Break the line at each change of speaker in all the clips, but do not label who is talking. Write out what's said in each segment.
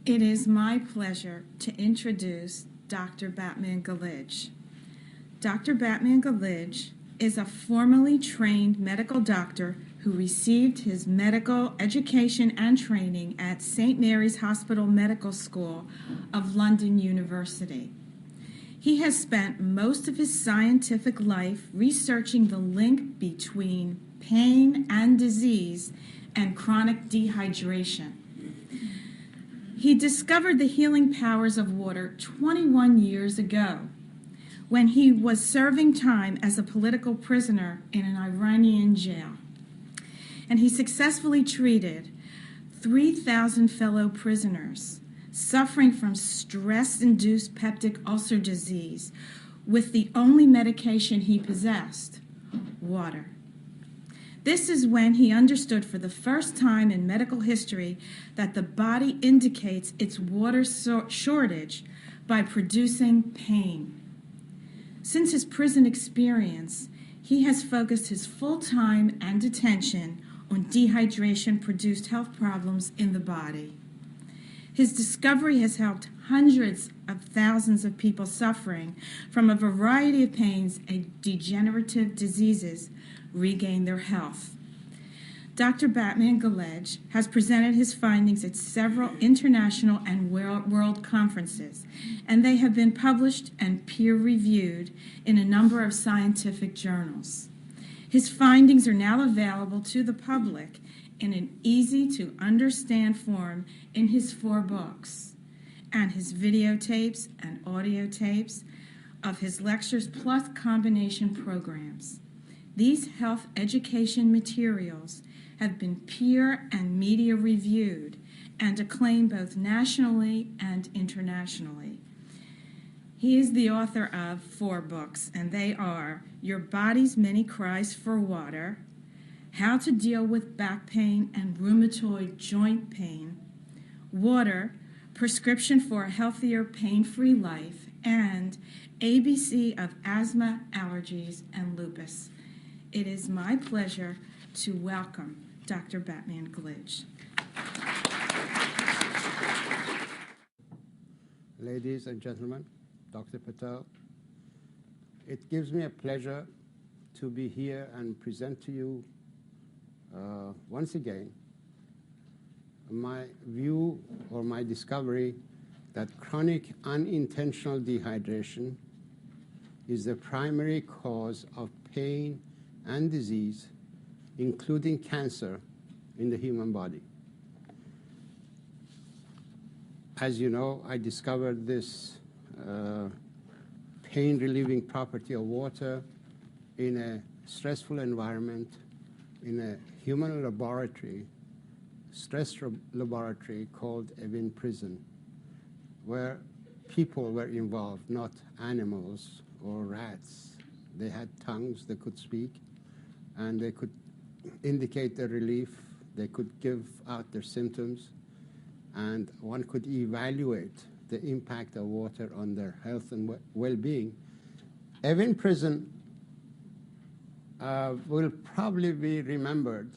It is my pleasure to introduce Dr. Batman Galich. Dr. Batman Galich is a formally trained medical doctor who received his medical education and training at St. Mary's Hospital Medical School of London University. He has spent most of his scientific life researching the link between pain and disease and chronic dehydration. He discovered the healing powers of water 21 years ago when he was serving time as a political prisoner in an Iranian jail. And he successfully treated 3,000 fellow prisoners suffering from stress-induced peptic ulcer disease with the only medication he possessed, water. This is when he understood for the first time in medical history that the body indicates its water shortage by producing pain. Since his prison experience, he has focused his full time and attention on dehydration-produced health problems in the body. His discovery has helped hundreds of thousands of people suffering from a variety of pains and degenerative diseases regain their health. Dr. Batman Galich has presented his findings at several international and world conferences, and they have been published and peer-reviewed in a number of scientific journals. His findings are now available to the public in an easy-to-understand form in his 4 books, and his videotapes and audio tapes of his lectures plus combination programs. These health education materials have been peer and media reviewed and acclaimed both nationally and internationally. He is the author of 4 books, and they are Your Body's Many Cries for Water, How to Deal with Back Pain and Rheumatoid Joint Pain, Water, Prescription for a Healthier Pain-Free Life, and ABC of Asthma, Allergies, and Lupus. It is my pleasure to welcome Dr. Batman Galich.
Ladies and gentlemen, Dr. Patel, it gives me a pleasure to be here and present to you once again my view or my discovery that chronic unintentional dehydration is the primary cause of pain and disease, including cancer, in the human body. As you know, I discovered this pain-relieving property of water in a stressful environment, in a human laboratory, stress laboratory called Evin Prison, where people were involved, not animals or rats. They had tongues, they could speak, and they could indicate their relief, they could give out their symptoms, and one could evaluate the impact of water on their health and well-being. Evin Prison will probably be remembered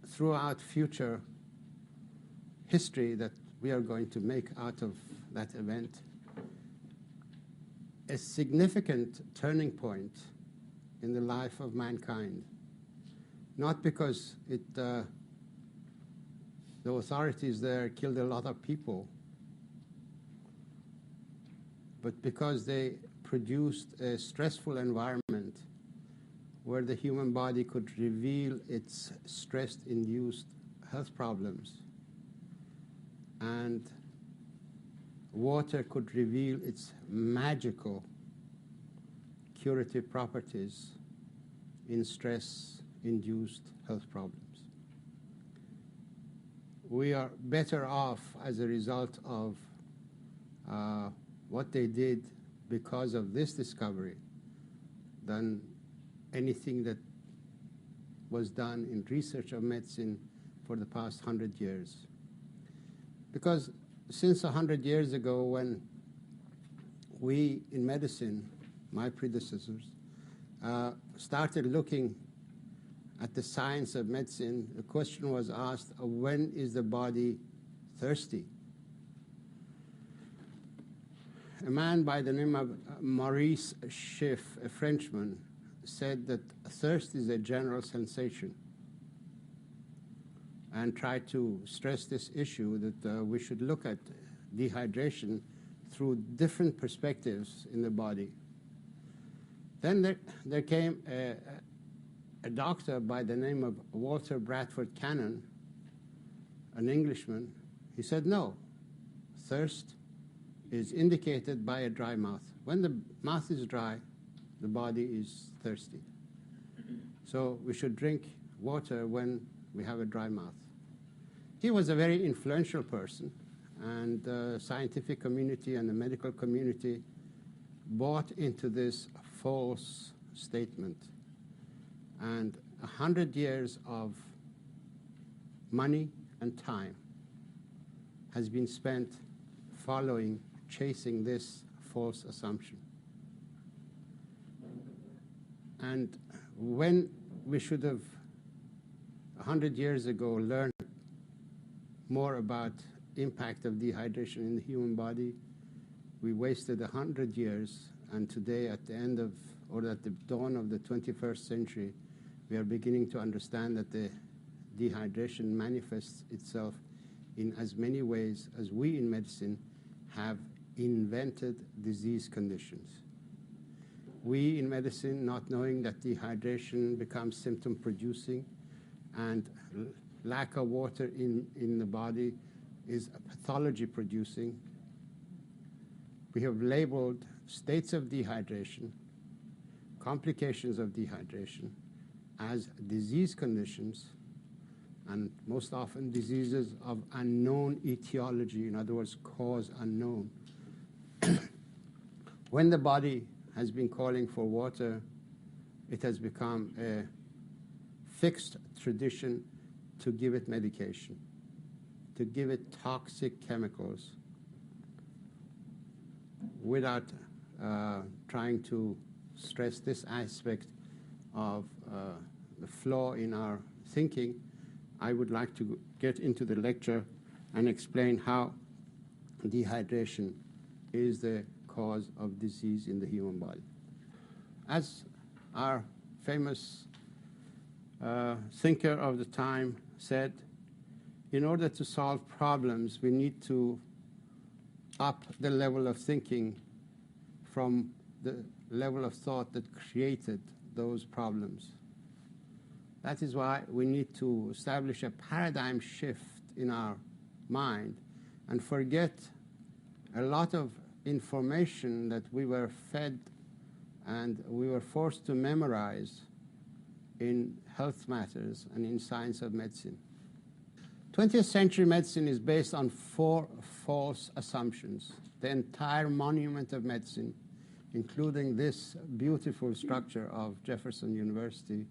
throughout future history that we are going to make out of that event. A significant turning point in the life of mankind, not because the authorities there killed a lot of people, but because they produced a stressful environment where the human body could reveal its stress-induced health problems, and water could reveal its magical curative properties in stress-induced health problems. We are better off as a result of what they did because of this discovery than anything that was done in research of medicine for the past 100 years. Because since 100 years ago, when we in medicine, my predecessors, started looking at the science of medicine, the question was asked, when is the body thirsty. A man by the name of Maurice Schiff, a Frenchman, said that thirst is a general sensation, and tried to stress this issue that we should look at dehydration through different perspectives in the body. Then there came a doctor by the name of Walter Bradford Cannon, an Englishman. He said, no, thirst is indicated by a dry mouth. When the mouth is dry, the body is thirsty. So we should drink water when we have a dry mouth. He was a very influential person, and the scientific community and the medical community bought into this false statement. And 100 years of money and time has been spent chasing this false assumption. And when we should have 100 years ago learned more about impact of dehydration in the human body, we wasted 100 years, and today at the end of, or at the dawn of the 21st century, we are beginning to understand that the dehydration manifests itself in as many ways as we in medicine have invented disease conditions. We in medicine, not knowing that dehydration becomes symptom-producing and lack of water in the body is pathology-producing, we have labeled states of dehydration, complications of dehydration, as disease conditions, and most often diseases of unknown etiology, in other words, cause unknown. When the body has been calling for water, it has become a fixed tradition to give it medication, to give it toxic chemicals, without trying to stress this aspect of the flaw in our thinking. I would like to get into the lecture and explain how dehydration is the cause of disease in the human body. As our famous thinker of the time said, in order to solve problems, we need to up the level of thinking from the level of thought that created those problems. That is why we need to establish a paradigm shift in our mind and forget a lot of information that we were fed and we were forced to memorize in health matters and in science of medicine. 20th century medicine is based on 4 false assumptions. The entire monument of medicine, including this beautiful structure of Jefferson University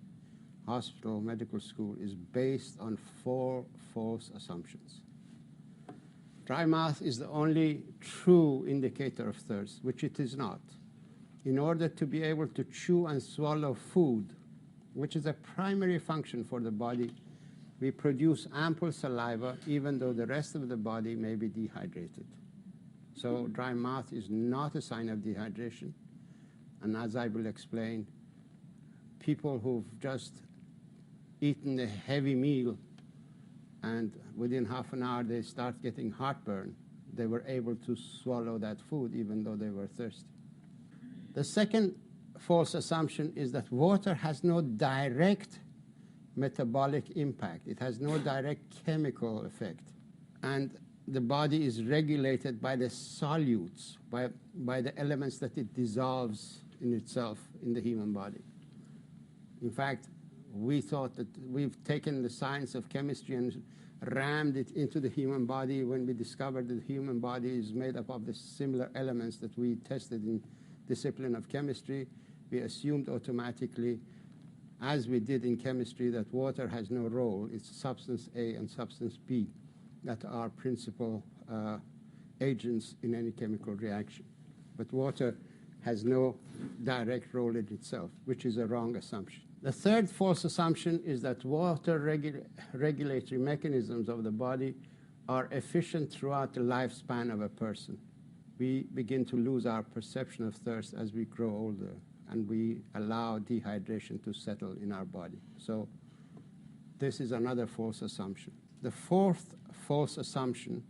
Hospital Medical School, is based on 4 false assumptions. Dry mouth is the only true indicator of thirst, which it is not. In order to be able to chew and swallow food, which is a primary function for the body, we produce ample saliva, even though the rest of the body may be dehydrated. So dry mouth is not a sign of dehydration. And as I will explain, people who've just eaten a heavy meal and within half an hour they start getting heartburn, they were able to swallow that food even though they were thirsty. The second false assumption is that water has no direct metabolic impact. It has no direct chemical effect. And the body is regulated by the solutes, by the elements that it dissolves in itself in the human body. In fact, we thought that we've taken the science of chemistry and rammed it into the human body when we discovered that the human body is made up of the similar elements that we tested in discipline of chemistry. We assumed automatically, as we did in chemistry, that water has no role. It's substance A and substance B that are principal agents in any chemical reaction. But water has no direct role in itself, which is a wrong assumption. The third false assumption is that water regulatory mechanisms of the body are efficient throughout the lifespan of a person. We begin to lose our perception of thirst as we grow older, and we allow dehydration to settle in our body. So this is another false assumption. The fourth false assumption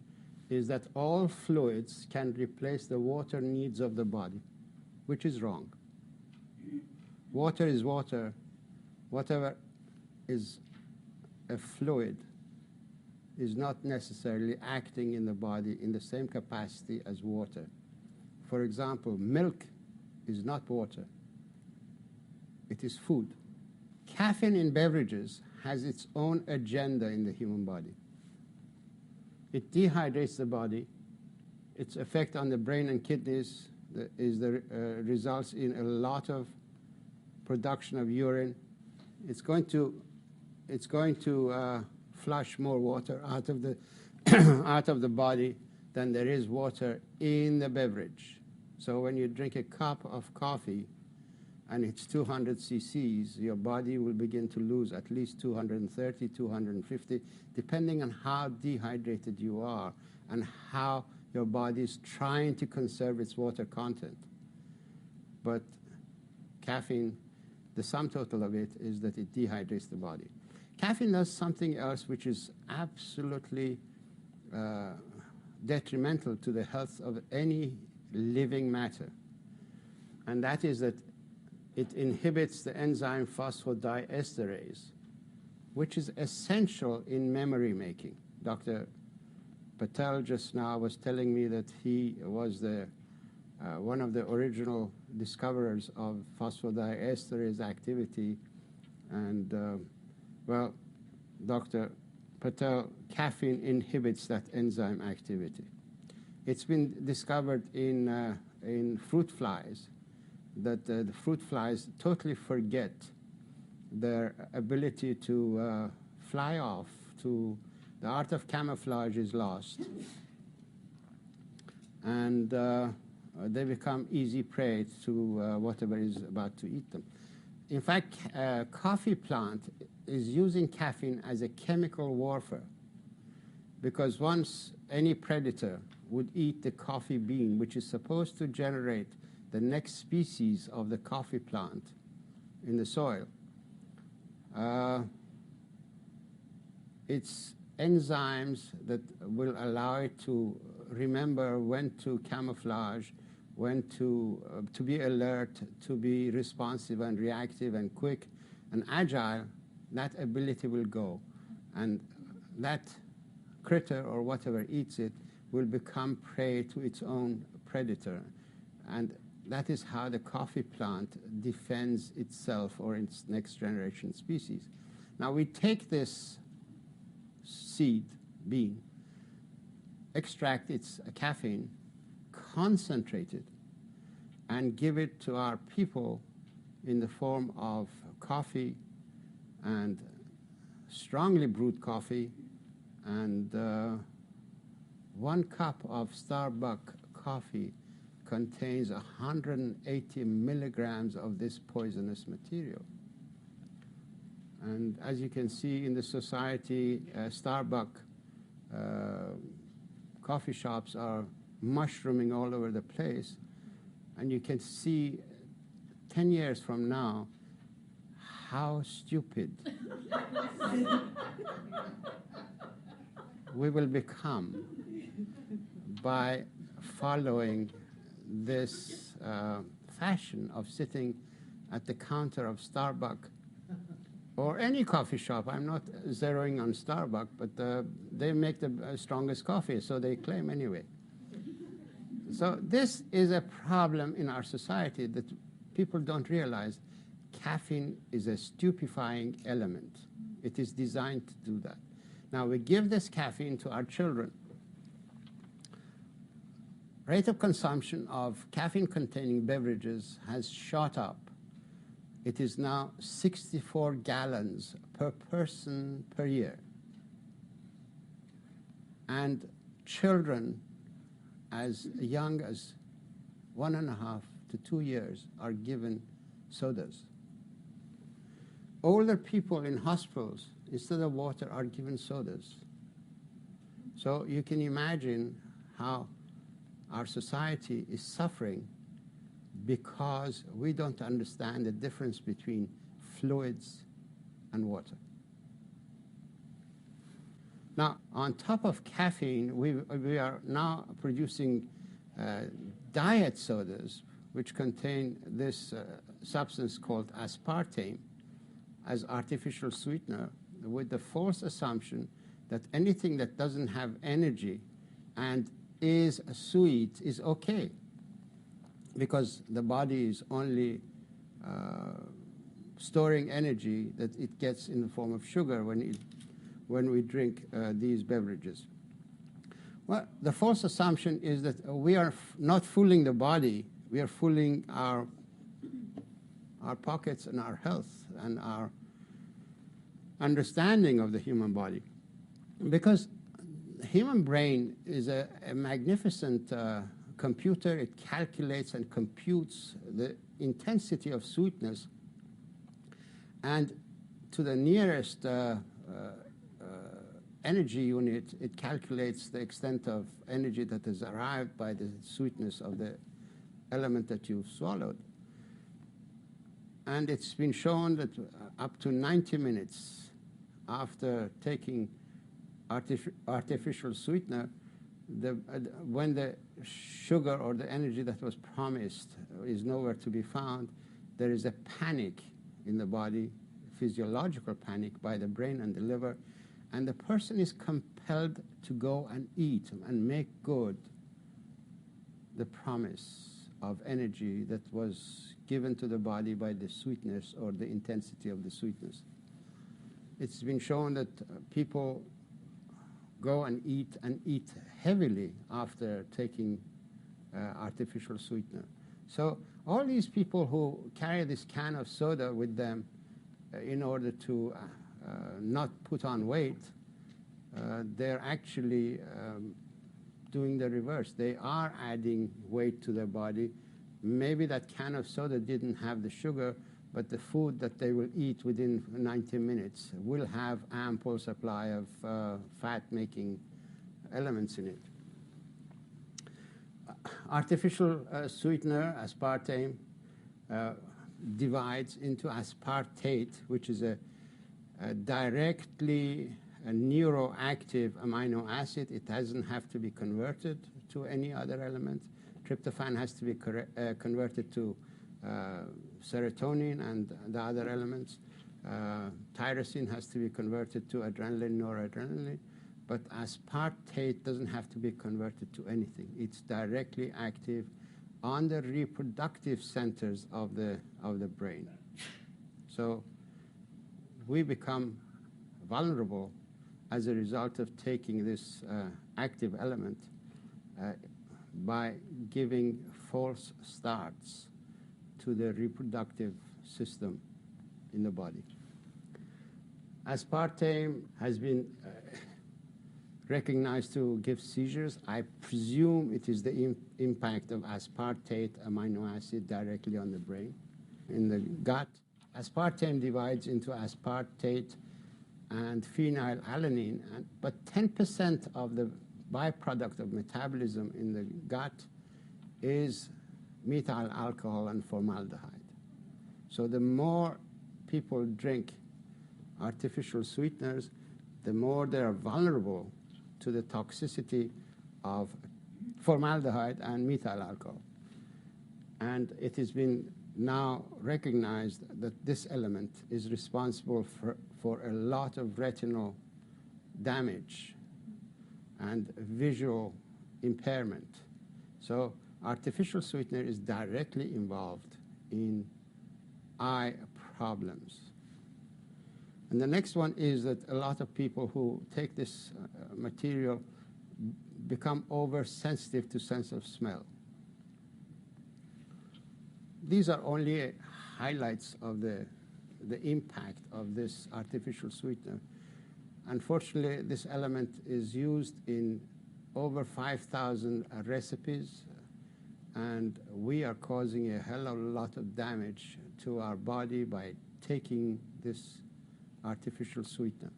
is that all fluids can replace the water needs of the body, which is wrong. Water is water. Whatever is a fluid is not necessarily acting in the body in the same capacity as water. For example, milk is not water. It is food. Caffeine in beverages has its own agenda in the human body. It dehydrates the body. Its effect on the brain and kidneys results in a lot of production of urine. It's going to flush more water out of the out of the body than there is water in the beverage. So when you drink a cup of coffee and it's 200 cc's, your body will begin to lose at least 230, 250, depending on how dehydrated you are and how your body is trying to conserve its water content. But caffeine, the sum total of it is that it dehydrates the body. Caffeine does something else which is absolutely detrimental to the health of any living matter, and that is that it inhibits the enzyme phosphodiesterase, which is essential in memory making. Dr. Patel just now was telling me that he was one of the original discoverers of phosphodiesterase activity, and well, Dr. Patel, caffeine inhibits that enzyme activity. It's been discovered in fruit flies that the fruit flies totally forget their ability to fly off. The art of camouflage is lost, and they become easy prey to whatever is about to eat them. In fact, coffee plant is using caffeine as a chemical warfare, because once any predator would eat the coffee bean, which is supposed to generate the next species of the coffee plant in the soil, it's enzymes that will allow it to remember when to camouflage, when to be alert, to be responsive and reactive and quick and agile. That ability will go, and that critter or whatever eats it will become prey to its own predator, and that is how the coffee plant defends itself or its next generation species. Now we take this seed, bean, extract its caffeine, concentrate it, and give it to our people in the form of coffee and strongly brewed coffee, and 1 cup of Starbucks coffee contains 180 milligrams of this poisonous material. And as you can see in the society, Starbucks coffee shops are mushrooming all over the place, and you can see 10 years from now how stupid we will become by following this fashion of sitting at the counter of Starbucks or any coffee shop. I'm not zeroing on Starbucks, but they make the strongest coffee, so they claim anyway. So this is a problem in our society that people don't realize. Caffeine is a stupefying element. It is designed to do that. Now we give this caffeine to our children. Rate of consumption of caffeine-containing beverages has shot up. It is now 64 gallons per person per year. And children as young as 1.5 to 2 years are given sodas. Older people in hospitals, instead of water, are given sodas. So you can imagine how our society is suffering because we don't understand the difference between fluids and water. Now, on top of caffeine, we are now producing diet sodas which contain this substance called aspartame as artificial sweetener, with the false assumption that anything that doesn't have energy and is sweet is okay, because the body is only storing energy that it gets in the form of sugar when we drink these beverages. Well, the false assumption is that we are not fooling the body, we are fooling our pockets and our health and our understanding of the human body. Because the human brain is a magnificent computer. It calculates and computes the intensity of sweetness, and to the nearest energy unit, it calculates the extent of energy that is arrived by the sweetness of the element that you've swallowed. And it's been shown that up to 90 minutes after taking artificial sweetener, when the sugar or the energy that was promised is nowhere to be found, there is a panic in the body, physiological panic by the brain and the liver, and the person is compelled to go and eat and make good the promise of energy that was given to the body by the sweetness or the intensity of the sweetness. It's been shown that people go and eat heavily after taking artificial sweetener. So all these people who carry this can of soda with them in order to not put on weight, they're actually doing the reverse. They are adding weight to their body. Maybe that can of soda didn't have the sugar, but the food that they will eat within 90 minutes will have ample supply of fat-making elements in it. Artificial sweetener, aspartame, divides into aspartate, which is a directly neuroactive amino acid. It doesn't have to be converted to any other element. Tryptophan has to be converted to serotonin and the other elements. Tyrosine has to be converted to adrenaline, noradrenaline. But aspartate doesn't have to be converted to anything. It's directly active on the reproductive centers of the brain. So we become vulnerable as a result of taking this active element by giving false starts to the reproductive system in the body. Aspartame has been recognized to give seizures. I presume it is the impact of aspartate amino acid directly on the brain. In the gut, aspartame divides into aspartate and phenylalanine, but 10% of the byproduct of metabolism in the gut is methyl alcohol and formaldehyde. So the more people drink artificial sweeteners, the more they are vulnerable to the toxicity of formaldehyde and methyl alcohol. And it has been now recognized that this element is responsible for a lot of retinal damage and visual impairment. So artificial sweetener is directly involved in eye problems. And the next one is that a lot of people who take this material become oversensitive to sense of smell. These are only highlights of the impact of this artificial sweetener. Unfortunately, this element is used in over 5,000 recipes, and we are causing a hell of a lot of damage to our body by taking this artificial sweetener.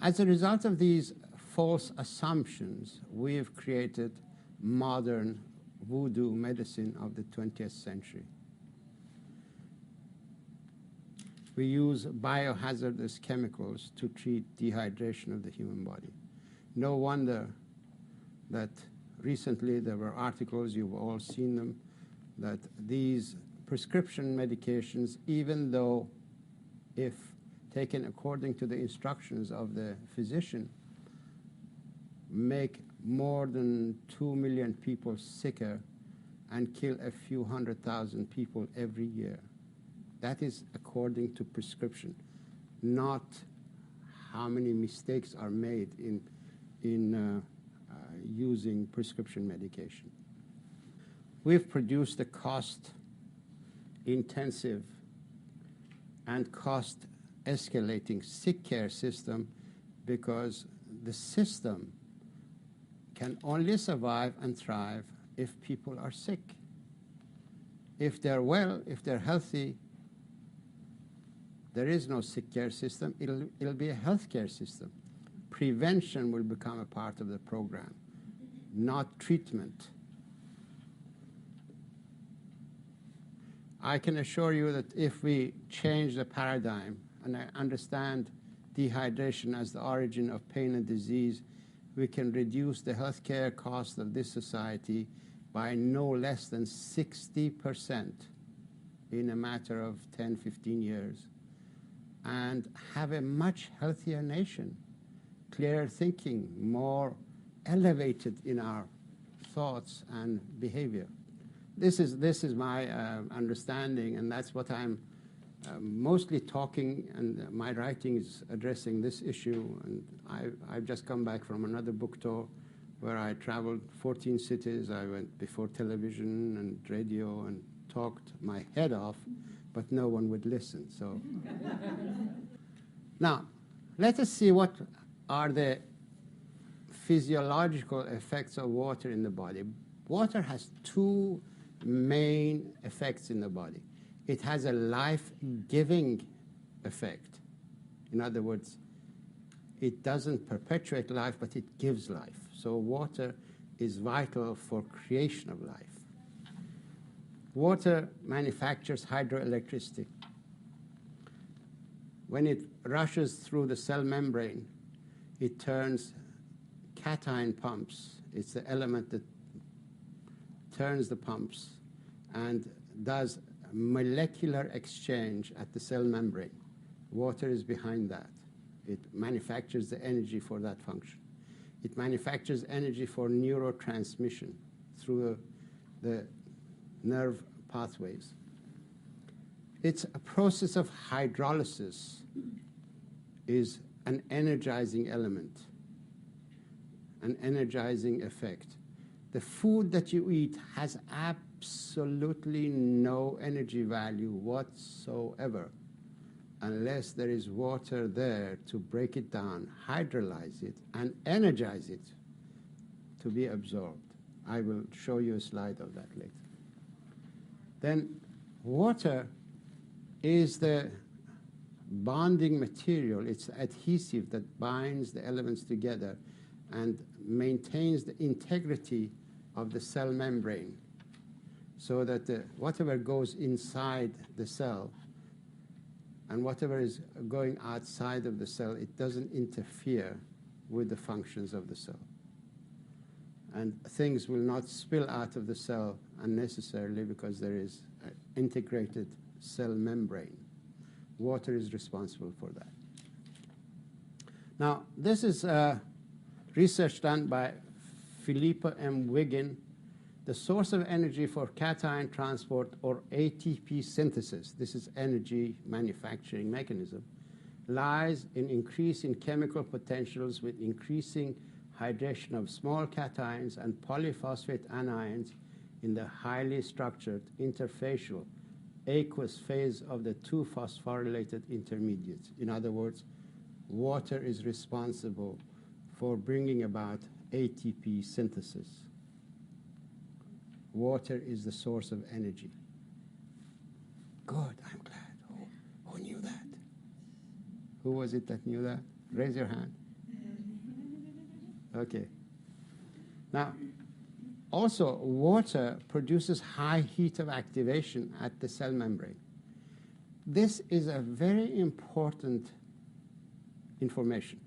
As a result of these false assumptions, we've created modern voodoo medicine of the 20th century. We use biohazardous chemicals to treat dehydration of the human body. No wonder that recently there were articles, you've all seen them, that these prescription medications, even though if taken according to the instructions of the physician, make more than 2 million people sicker and kill a few 100,000 people every year. That is according to prescription, not how many mistakes are made in using prescription medication. We've produced a cost-intensive and cost-escalating sick care system because the system can only survive and thrive if people are sick. If they're well, if they're healthy, there is no sick care system. It'll be a health care system. Prevention will become a part of the program, not treatment. I can assure you that if we change the paradigm and I understand dehydration as the origin of pain and disease, we can reduce the healthcare cost of this society by no less than 60% in a matter of 10, 15 years, and have a much healthier nation, clearer thinking, more elevated in our thoughts and behavior. This is my understanding, and that's what I'm mostly talking, and my writing is addressing this issue. And I've just come back from another book tour where I traveled 14 cities. I went before television and radio and talked my head off, but no one would listen. So now, let us see what are the physiological effects of water in the body. Water has two main effects in the body. It has a life-giving effect. In other words, it doesn't perpetuate life, but it gives life. So water is vital for creation of life. Water manufactures hydroelectricity. When it rushes through the cell membrane, it turns cation pumps. It's the element that turns the pumps and does molecular exchange at the cell membrane. Water is behind that. It manufactures the energy for that function. It manufactures energy for neurotransmission through the nerve pathways. It's a process of hydrolysis is an energizing element, an energizing effect. The food that you eat has absolutely no energy value whatsoever unless there is water there to break it down, hydrolyze it, and energize it to be absorbed. I will show you a slide of that later. Then water is the bonding material. It's the adhesive that binds the elements together and maintains the integrity of the cell membrane so that whatever goes inside the cell and whatever is going outside of the cell, it doesn't interfere with the functions of the cell. And things will not spill out of the cell unnecessarily because there is an integrated cell membrane. Water is responsible for that. Now, this is research done by Philippa M. Wiggin. The source of energy for cation transport, or ATP synthesis, this is energy manufacturing mechanism, lies in increasing chemical potentials with increasing hydration of small cations and polyphosphate anions in the highly structured interfacial aqueous phase of the two phosphorylated intermediates. In other words, water is responsible for bringing about ATP synthesis. Water is the source of energy. Good, I'm glad. Who knew that? Who was it that knew that? Raise your hand. Okay. Now, also, water produces high heat of activation at the cell membrane. This is a very important information.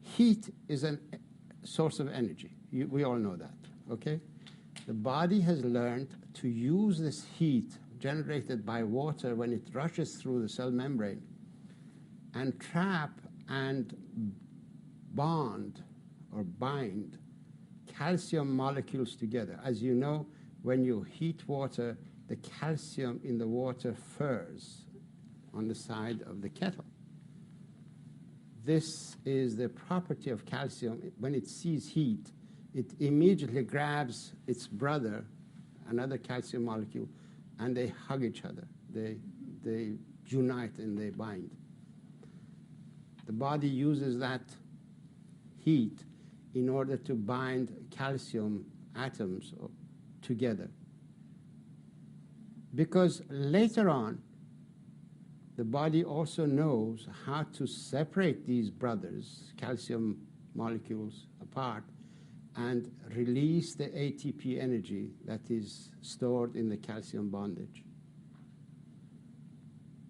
Heat is a source of energy. We all know that, okay? The body has learned to use this heat generated by water when it rushes through the cell membrane and trap and bond or bind calcium molecules together. As you know, when you heat water, the calcium in the water furs on the side of the kettle. This is the property of calcium. When it sees heat, it immediately grabs its brother, another calcium molecule, and they hug each other. They unite and they bind. The body uses that heat in order to bind calcium atoms together. Because later on, the body also knows how to separate these brothers, calcium molecules, apart and release the ATP energy that is stored in the calcium bondage.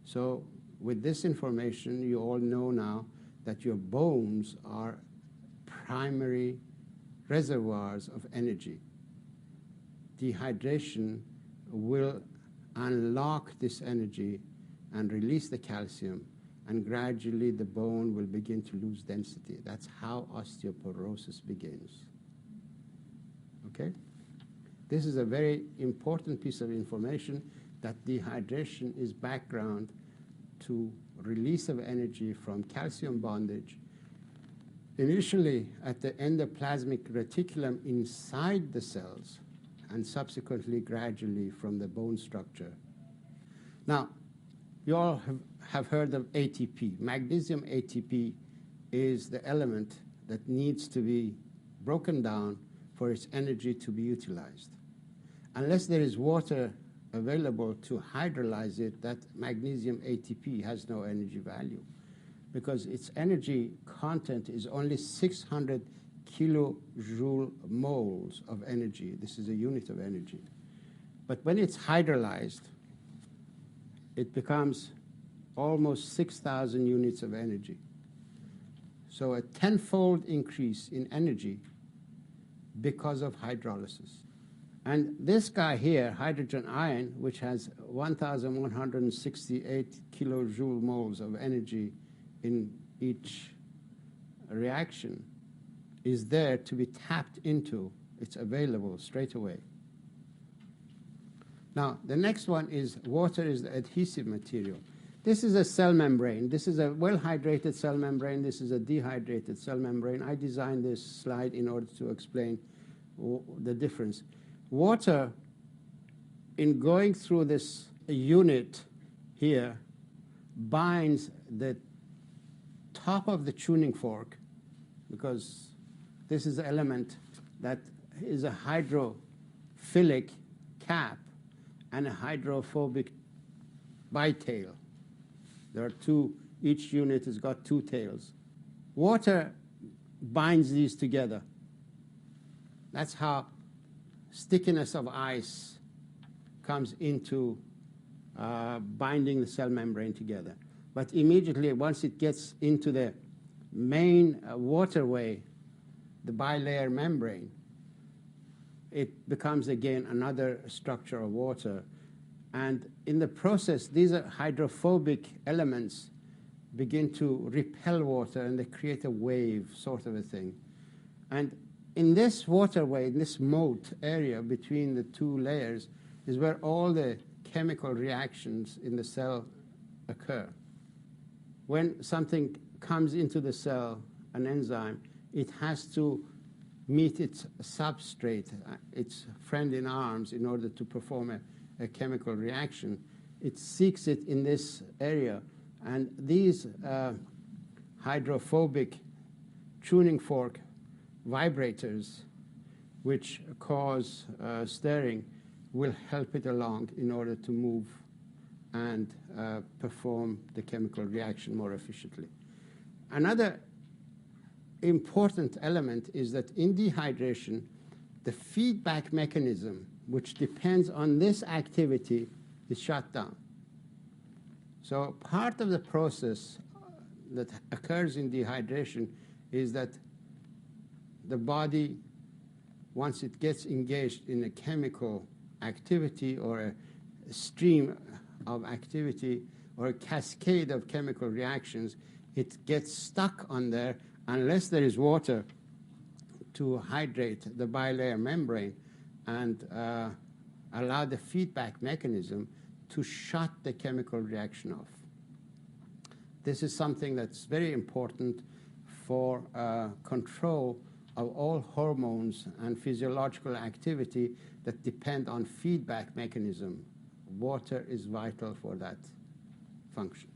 So with this information, you all know now that your bones are primary reservoirs of energy. Dehydration will unlock this energy and release the calcium, and gradually the bone will begin to lose density. That's how osteoporosis begins. Okay? This is a very important piece of information, that dehydration is background to release of energy from calcium bondage, initially at the endoplasmic reticulum inside the cells, and subsequently gradually from the bone structure. Now, you all have heard of ATP. Magnesium ATP is the element that needs to be broken down for its energy to be utilized. Unless there is water available to hydrolyze it, that magnesium ATP has no energy value, because its energy content is only 600 kilojoule moles of energy. This is a unit of energy. But when it's hydrolyzed, it becomes almost 6,000 units of energy. So a tenfold increase in energy because of hydrolysis. And this guy here, hydrogen ion, which has 1,168 kilojoule moles of energy in each reaction, is there to be tapped into. It's available straight away. Now, the next one is water is the adhesive material. This is a cell membrane. This is a well-hydrated cell membrane. This is a dehydrated cell membrane. I designed this slide in order to explain the difference. Water, in going through this unit here, binds the top of the tuning fork, because this is an element that is a hydrophilic cap and a hydrophobic bitail. There are two, each unit has got two tails. Water binds these together. That's how stickiness of ice comes into binding the cell membrane together. But immediately, once it gets into the main waterway, the bilayer membrane, it becomes again another structure of water. And in the process, these are hydrophobic elements begin to repel water, and they create a wave, sort of a thing. And in this waterway, in this moat area between the two layers, is where all the chemical reactions in the cell occur. When something comes into the cell, an enzyme, it has to meet its substrate, its friend in arms, in order to perform a chemical reaction. It seeks it in this area, and these hydrophobic tuning fork vibrators, which cause stirring, will help it along in order to move and perform the chemical reaction more efficiently. Another important element is that in dehydration, the feedback mechanism, which depends on this activity, is shut down. So part of the process that occurs in dehydration is that the body, once it gets engaged in a chemical activity or a stream of activity or a cascade of chemical reactions, it gets stuck on there unless there is water to hydrate the bilayer membrane and allow the feedback mechanism to shut the chemical reaction off. This is something that's very important for control of all hormones and physiological activity that depend on feedback mechanism. Water is vital for that function.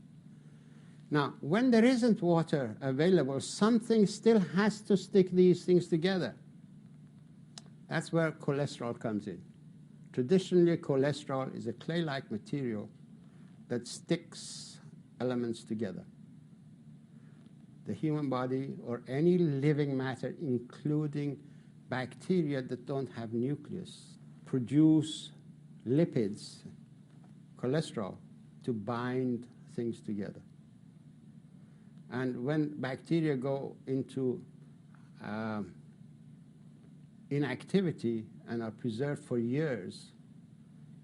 Now, when there isn't water available, something still has to stick these things together. That's where cholesterol comes in. Traditionally, cholesterol is a clay-like material that sticks elements together. The human body or any living matter, including bacteria that don't have nucleus, produce lipids, cholesterol, to bind things together. And when bacteria go into inactivity and are preserved for years,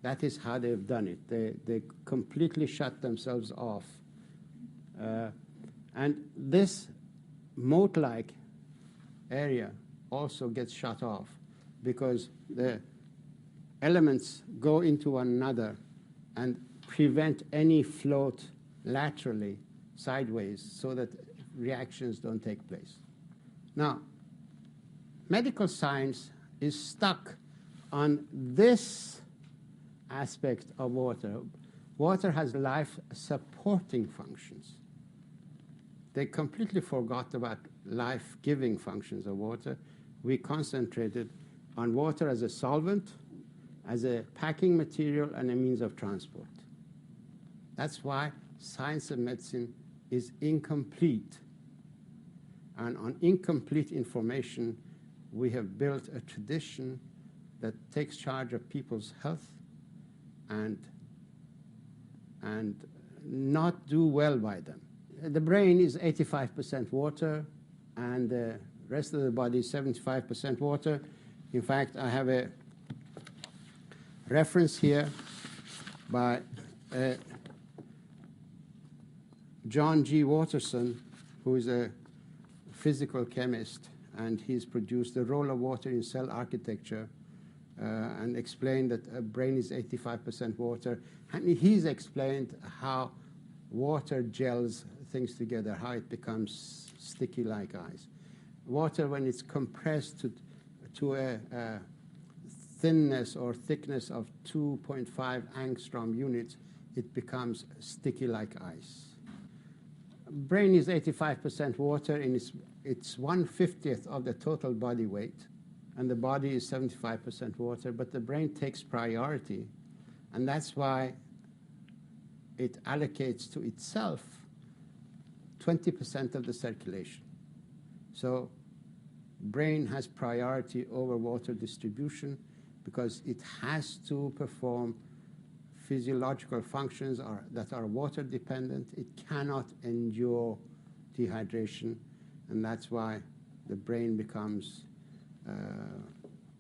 that is how they've done it. They completely shut themselves off. And this moat-like area also gets shut off because the elements go into one another and prevent any float laterally, sideways, so that reactions don't take place. Now, medical science is stuck on this aspect of water. Water has life-supporting functions. They completely forgot about life-giving functions of water. We concentrated on water as a solvent, as a packing material, and a means of transport. That's why science of medicine is incomplete. And on incomplete information, we have built a tradition that takes charge of people's health and not do well by them. The brain is 85% water, and the rest of the body is 75% water. In fact, I have a reference here by John G. Watterson, who is a physical chemist, and he's produced the role of water in cell architecture and explained that a brain is 85% water. And he's explained how water gels things together, how it becomes sticky like ice. Water, when it's compressed to a thinness or thickness of 2.5 angstrom units, it becomes sticky like ice. Brain is 85% water, and it's 1/50th of the total body weight, and the body is 75% water, but the brain takes priority, and that's why it allocates to itself 20% of the circulation. So brain has priority over water distribution because it has to perform physiological functions that are water dependent. It cannot endure dehydration, and that's why the brain becomes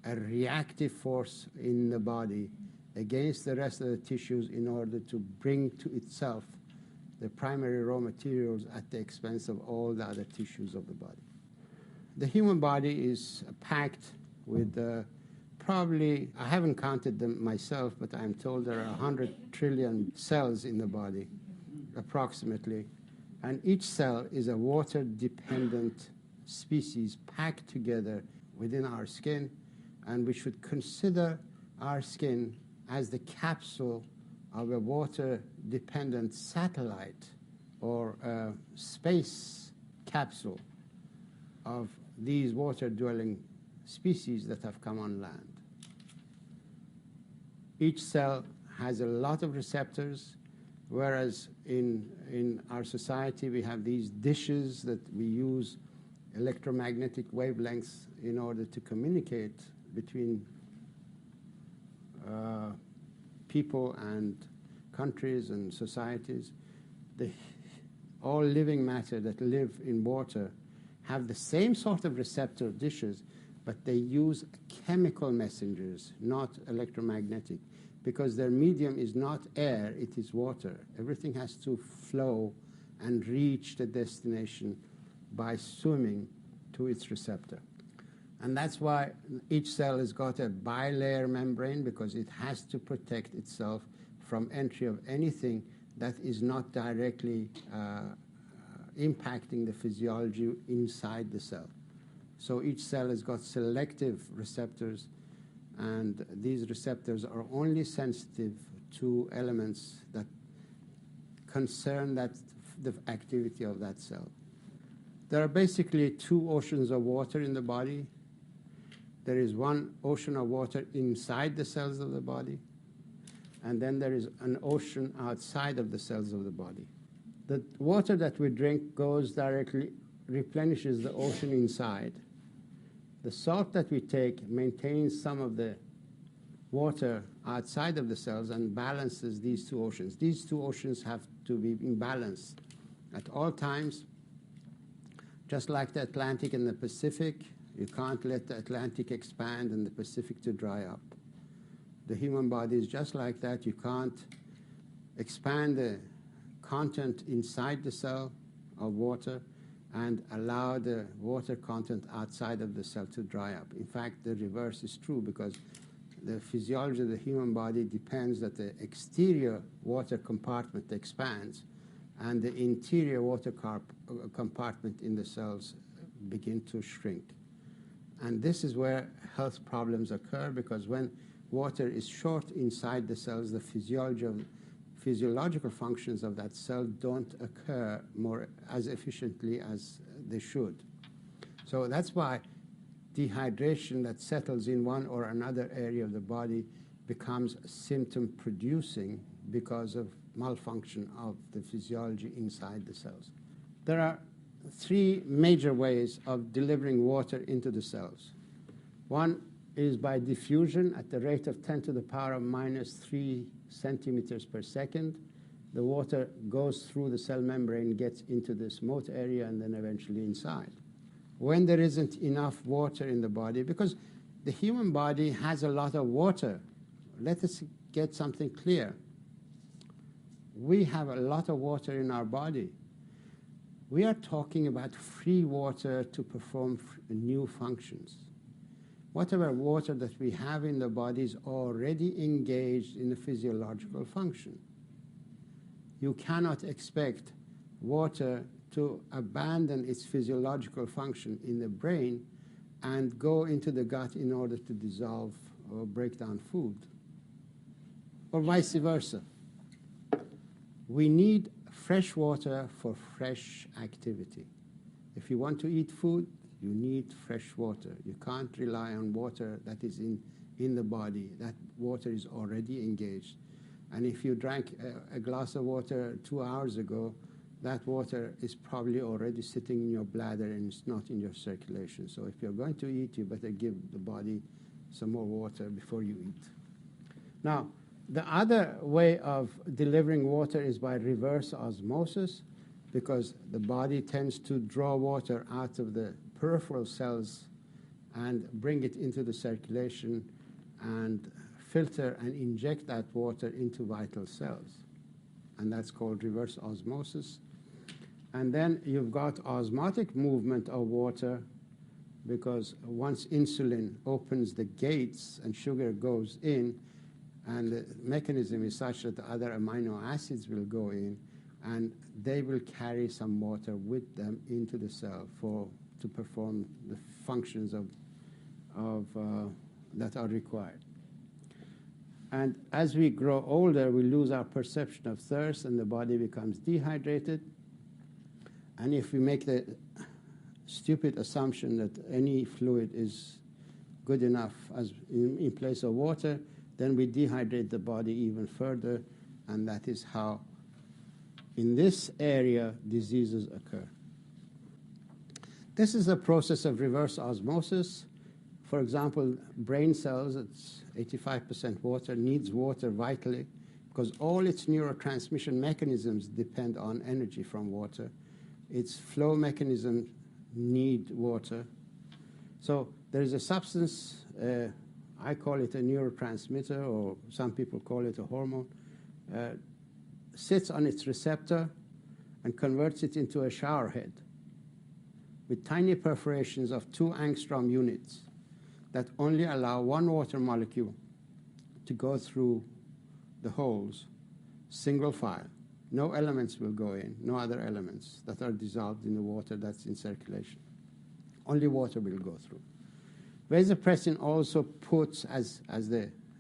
a reactive force in the body against the rest of the tissues in order to bring to itself the primary raw materials at the expense of all the other tissues of the body. The human body is packed with probably, I haven't counted them myself, but I'm told there are 100 trillion cells in the body, approximately. And each cell is a water-dependent species packed together within our skin. And we should consider our skin as the capsule of a water-dependent satellite or a space capsule of these water-dwelling species that have come on land. Each cell has a lot of receptors, whereas in our society we have these dishes that we use electromagnetic wavelengths in order to communicate between people and countries and societies. All living matter that live in water have the same sort of receptor dishes, but they use chemical messengers, not electromagnetic, because their medium is not air, it is water. Everything has to flow and reach the destination by swimming to its receptor. And that's why each cell has got a bilayer membrane, because it has to protect itself from entry of anything that is not directly impacting the physiology inside the cell. So each cell has got selective receptors, and these receptors are only sensitive to elements that concern the activity of that cell. There are basically two oceans of water in the body. There is one ocean of water inside the cells of the body, and then there is an ocean outside of the cells of the body. The water that we drink goes directly, replenishes the ocean inside. The salt that we take maintains some of the water outside of the cells and balances these two oceans. These two oceans have to be in balance at all times. Just like the Atlantic and the Pacific, you can't let the Atlantic expand and the Pacific to dry up. The human body is just like that. You can't expand the content inside the cell of water and allow the water content outside of the cell to dry up. In fact, the reverse is true, because the physiology of the human body depends that the exterior water compartment expands and the interior water compartment in the cells begin to shrink. And this is where health problems occur, because when water is short inside the cells, the physiological functions of that cell don't occur as efficiently as they should. So that's why dehydration that settles in one or another area of the body becomes symptom producing because of malfunction of the physiology inside the cells. There are three major ways of delivering water into the cells. One is by diffusion at the rate of 10 to the power of minus 3 centimeters per second. The water goes through the cell membrane, gets into this moat area, and then eventually inside. When there isn't enough water in the body, because the human body has a lot of water. Let us get something clear. We have a lot of water in our body. We are talking about free water to perform new functions. Whatever water that we have in the body is already engaged in a physiological function. You cannot expect water to abandon its physiological function in the brain and go into the gut in order to dissolve or break down food, or vice versa. We need fresh water for fresh activity. If you want to eat food, you need fresh water. You can't rely on water that is in the body. That water is already engaged. And if you drank a glass of water 2 hours ago, that water is probably already sitting in your bladder and it's not in your circulation. So if you're going to eat, you better give the body some more water before you eat. Now, the other way of delivering water is by reverse osmosis, because the body tends to draw water out of the peripheral cells and bring it into the circulation and filter and inject that water into vital cells. And that's called reverse osmosis. And then you've got osmotic movement of water, because once insulin opens the gates and sugar goes in, and the mechanism is such that the other amino acids will go in, and they will carry some water with them into the cell to perform the functions that are required. And as we grow older, we lose our perception of thirst, and the body becomes dehydrated. And if we make the stupid assumption that any fluid is good enough as in place of water, then we dehydrate the body even further, and that is how, in this area, diseases occur. This is a process of reverse osmosis. For example, brain cells, it's 85% water, needs water vitally because all its neurotransmission mechanisms depend on energy from water. Its flow mechanisms need water. So there is a substance, I call it a neurotransmitter, or some people call it a hormone, sits on its receptor and converts it into a shower head with tiny perforations of 2 angstrom units that only allow one water molecule to go through the holes, single file. No elements will go in, no other elements that are dissolved in the water that's in circulation. Only water will go through. Vasopressin also puts, as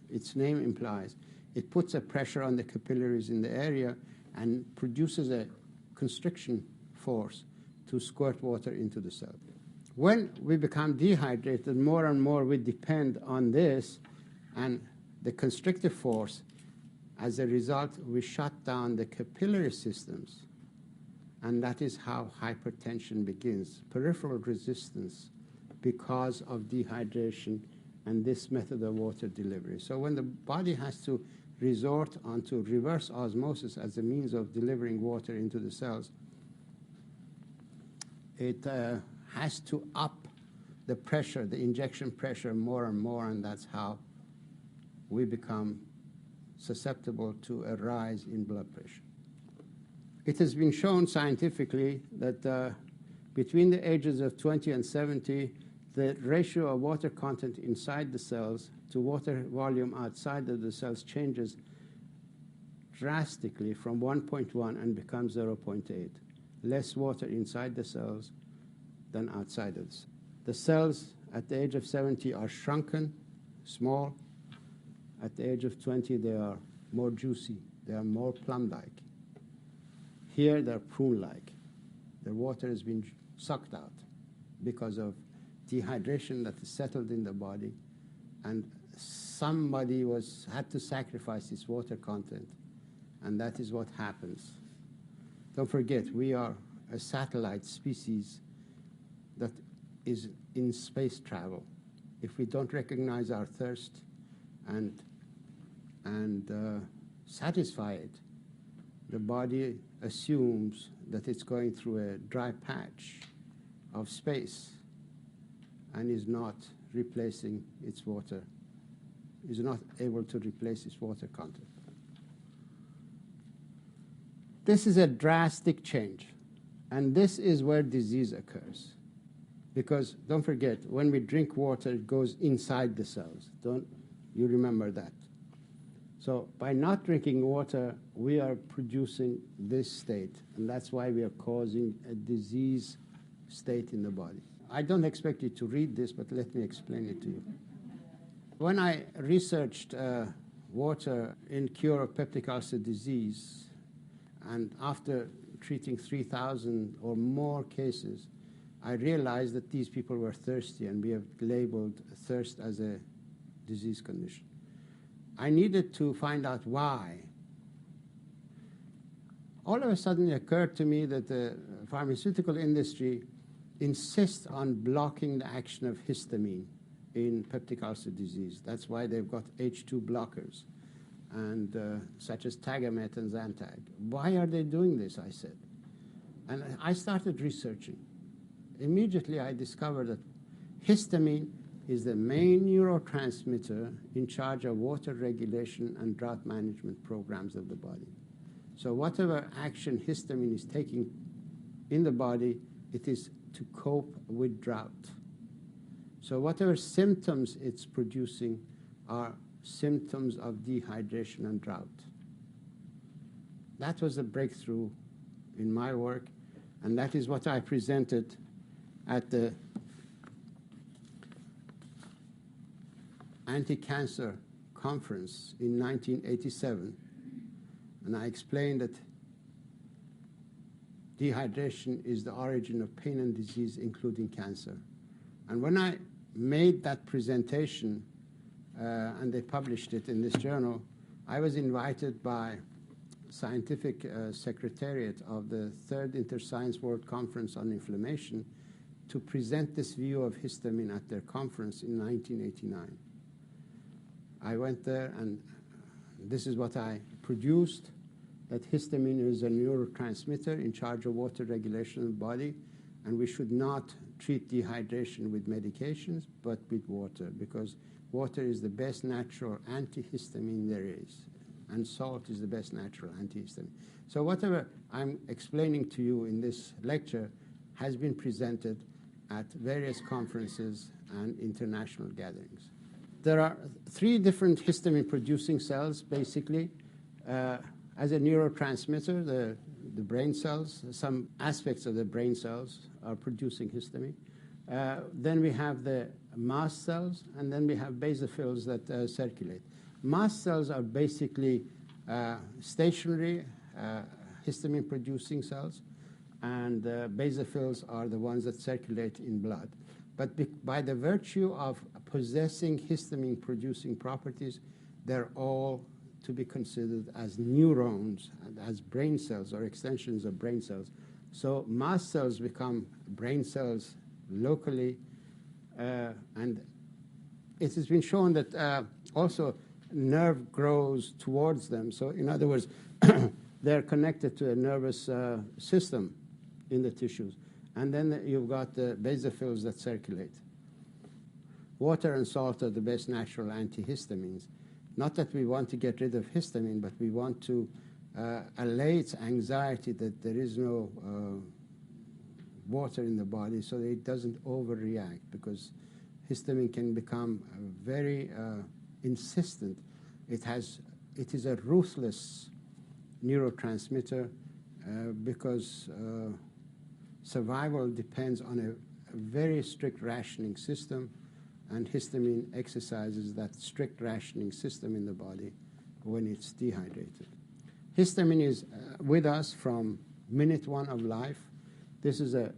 its name implies, it puts a pressure on the capillaries in the area and produces a constriction force to squirt water into the cell. When we become dehydrated, more and more we depend on this and the constrictive force. As a result, we shut down the capillary systems, and that is how hypertension begins, peripheral resistance because of dehydration and this method of water delivery. So when the body has to resort onto reverse osmosis as a means of delivering water into the cells, it has to up the pressure, the injection pressure more and more, and that's how we become susceptible to a rise in blood pressure. It has been shown scientifically that between the ages of 20 and 70, the ratio of water content inside the cells to water volume outside of the cells changes drastically from 1.1 and becomes 0.8. Less water inside the cells than outside of the cells. The cells at the age of 70 are shrunken, small. At the age of 20, they are more juicy. They are more plum-like. Here, they're prune-like. The water has been sucked out because of dehydration that is settled in the body, and somebody had to sacrifice its water content, and that is what happens. Don't forget, we are a satellite species that is in space travel. If we don't recognize our thirst and satisfy it, the body assumes that it's going through a dry patch of space and is not replacing its water, is not able to replace its water content. This is a drastic change, and this is where disease occurs. Because don't forget, when we drink water, it goes inside the cells. Don't you remember that? So by not drinking water, we are producing this state, and that's why we are causing a disease state in the body. I don't expect you to read this, but let me explain it to you. When I researched water in cure of peptic ulcer disease, and after treating 3,000 or more cases, I realized that these people were thirsty, and we have labeled thirst as a disease condition. I needed to find out why. All of a sudden it occurred to me that the pharmaceutical industry insists on blocking the action of histamine in peptic ulcer disease. That's why they've got H2 blockers, and such as Tagamet and Zantag. Why are they doing this, I said. And I started researching. Immediately I discovered that histamine is the main neurotransmitter in charge of water regulation and drought management programs of the body. So whatever action histamine is taking in the body, it is to cope with drought. So whatever symptoms it's producing are symptoms of dehydration and drought. That was a breakthrough in my work, and that is what I presented at the anti-cancer conference in 1987. And I explained that dehydration is the origin of pain and disease, including cancer. And when I made that presentation, and they published it in this journal, I was invited by scientific secretariat of the Third Interscience World Conference on Inflammation to present this view of histamine at their conference in 1989. I went there, and this is what I produced, that histamine is a neurotransmitter in charge of water regulation in the body, and we should not treat dehydration with medications, but with water, because water is the best natural antihistamine there is, and salt is the best natural antihistamine. So whatever I'm explaining to you in this lecture has been presented at various conferences and international gatherings. There are 3 different histamine-producing cells, basically. As a neurotransmitter, the brain cells, some aspects of the brain cells are producing histamine. Then we have the mast cells, and then we have basophils that circulate. Mast cells are basically stationary histamine-producing cells, and basophils are the ones that circulate in blood. But by the virtue of possessing histamine-producing properties, they're all to be considered as neurons, as brain cells or extensions of brain cells. So mast cells become brain cells locally, and it has been shown that also nerve grows towards them. So in other words, they're connected to a nervous system in the tissues. And then you've got the basophils that circulate. Water and salt are the best natural antihistamines. Not that we want to get rid of histamine, but we want to allay its anxiety that there is no water in the body so that it doesn't overreact, because histamine can become very insistent. It is a ruthless neurotransmitter because survival depends on a very strict rationing system, and histamine exercises that strict rationing system in the body when it's dehydrated. Histamine is with us from minute 1 of life. This is a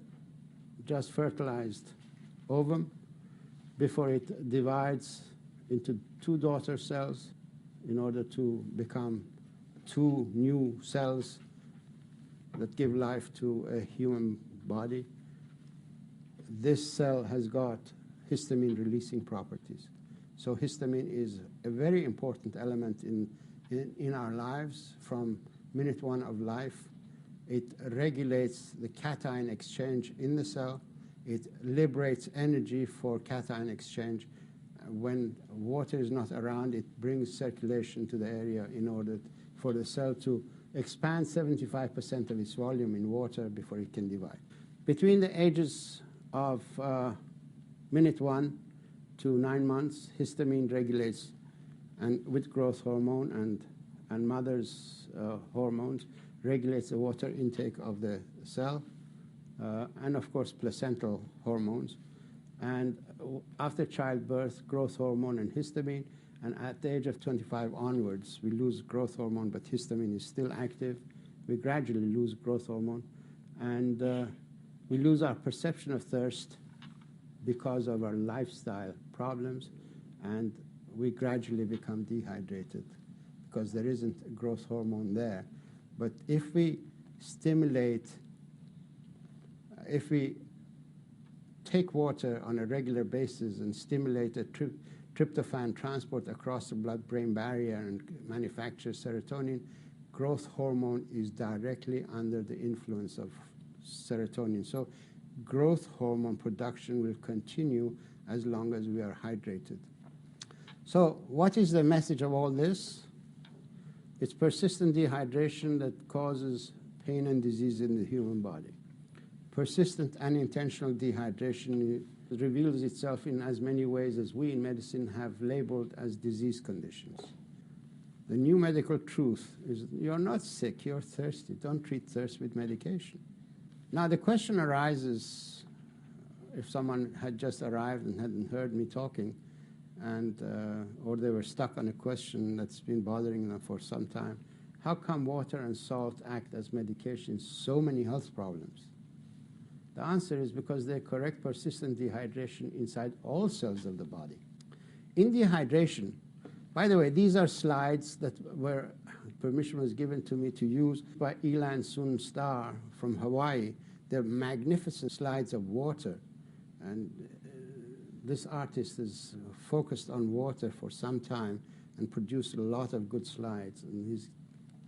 just fertilized ovum before it divides into 2 daughter cells in order to become 2 new cells that give life to a human body. This cell has got histamine-releasing properties. So histamine is a very important element in our lives from minute 1 of life. It regulates the cation exchange in the cell. It liberates energy for cation exchange. When water is not around, it brings circulation to the area in order for the cell to expand 75% of its volume in water before it can divide. Between the ages of minute 1 to 9 months, histamine regulates, and with growth hormone and mother's hormones, regulates the water intake of the cell, and of course placental hormones. And after childbirth, growth hormone and histamine, and at the age of 25 onwards, we lose growth hormone, but histamine is still active. We gradually lose growth hormone, and we lose our perception of thirst because of our lifestyle problems, and we gradually become dehydrated because there isn't growth hormone there. But if we stimulate, if we take water on a regular basis and stimulate a tryptophan transport across the blood-brain barrier and manufacture serotonin, growth hormone is directly under the influence of serotonin. So growth hormone production will continue as long as we are hydrated. So what is the message of all this? It's persistent dehydration that causes pain and disease in the human body. Persistent unintentional dehydration reveals itself in as many ways as we in medicine have labeled as disease conditions. The new medical truth is you're not sick, you're thirsty. Don't treat thirst with medication. Now the question arises, if someone had just arrived and hadn't heard me talking, and or they were stuck on a question that's been bothering them for some time, how come water and salt act as medication in so many health problems? The answer is because they correct persistent dehydration inside all cells of the body. In dehydration, by the way, these are slides that were, permission was given to me to use by Elan Sun Star from Hawaii. They're magnificent slides of water. And this artist has focused on water for some time and produced a lot of good slides. And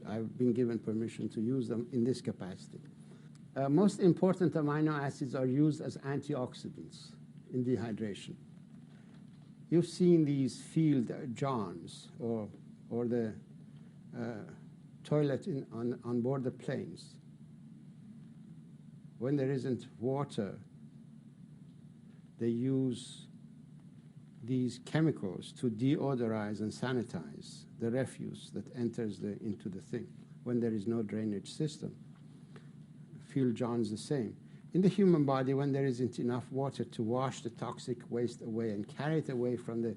I've been given permission to use them in this capacity. Most important amino acids are used as antioxidants in dehydration. You've seen these field johns or the toilet on board the planes. When there isn't water, they use these chemicals to deodorize and sanitize the refuse that enters into the thing when there is no drainage system. Field johns the same. In the human body, when there isn't enough water to wash the toxic waste away and carry it away from the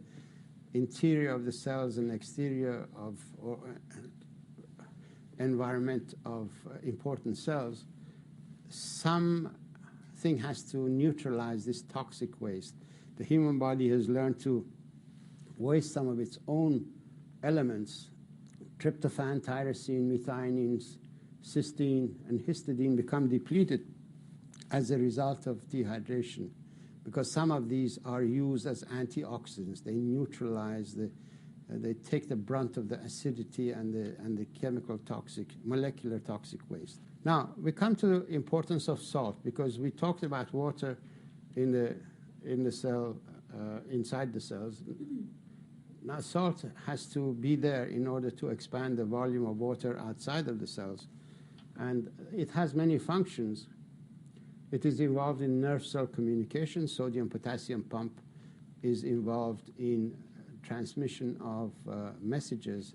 interior of the cells and exterior of environment of important cells, something has to neutralize this toxic waste. The human body has learned to waste some of its own elements. Tryptophan, tyrosine, methionines, cysteine, and histidine become depleted as a result of dehydration, because some of these are used as antioxidants. They neutralize they take the brunt of the acidity and the chemical toxic, molecular toxic waste. Now, we come to the importance of salt, because we talked about water in the cell, inside the cells. Now, salt has to be there in order to expand the volume of water outside of the cells. And it has many functions. It is involved in nerve cell communication. Sodium-potassium pump is involved in transmission of messages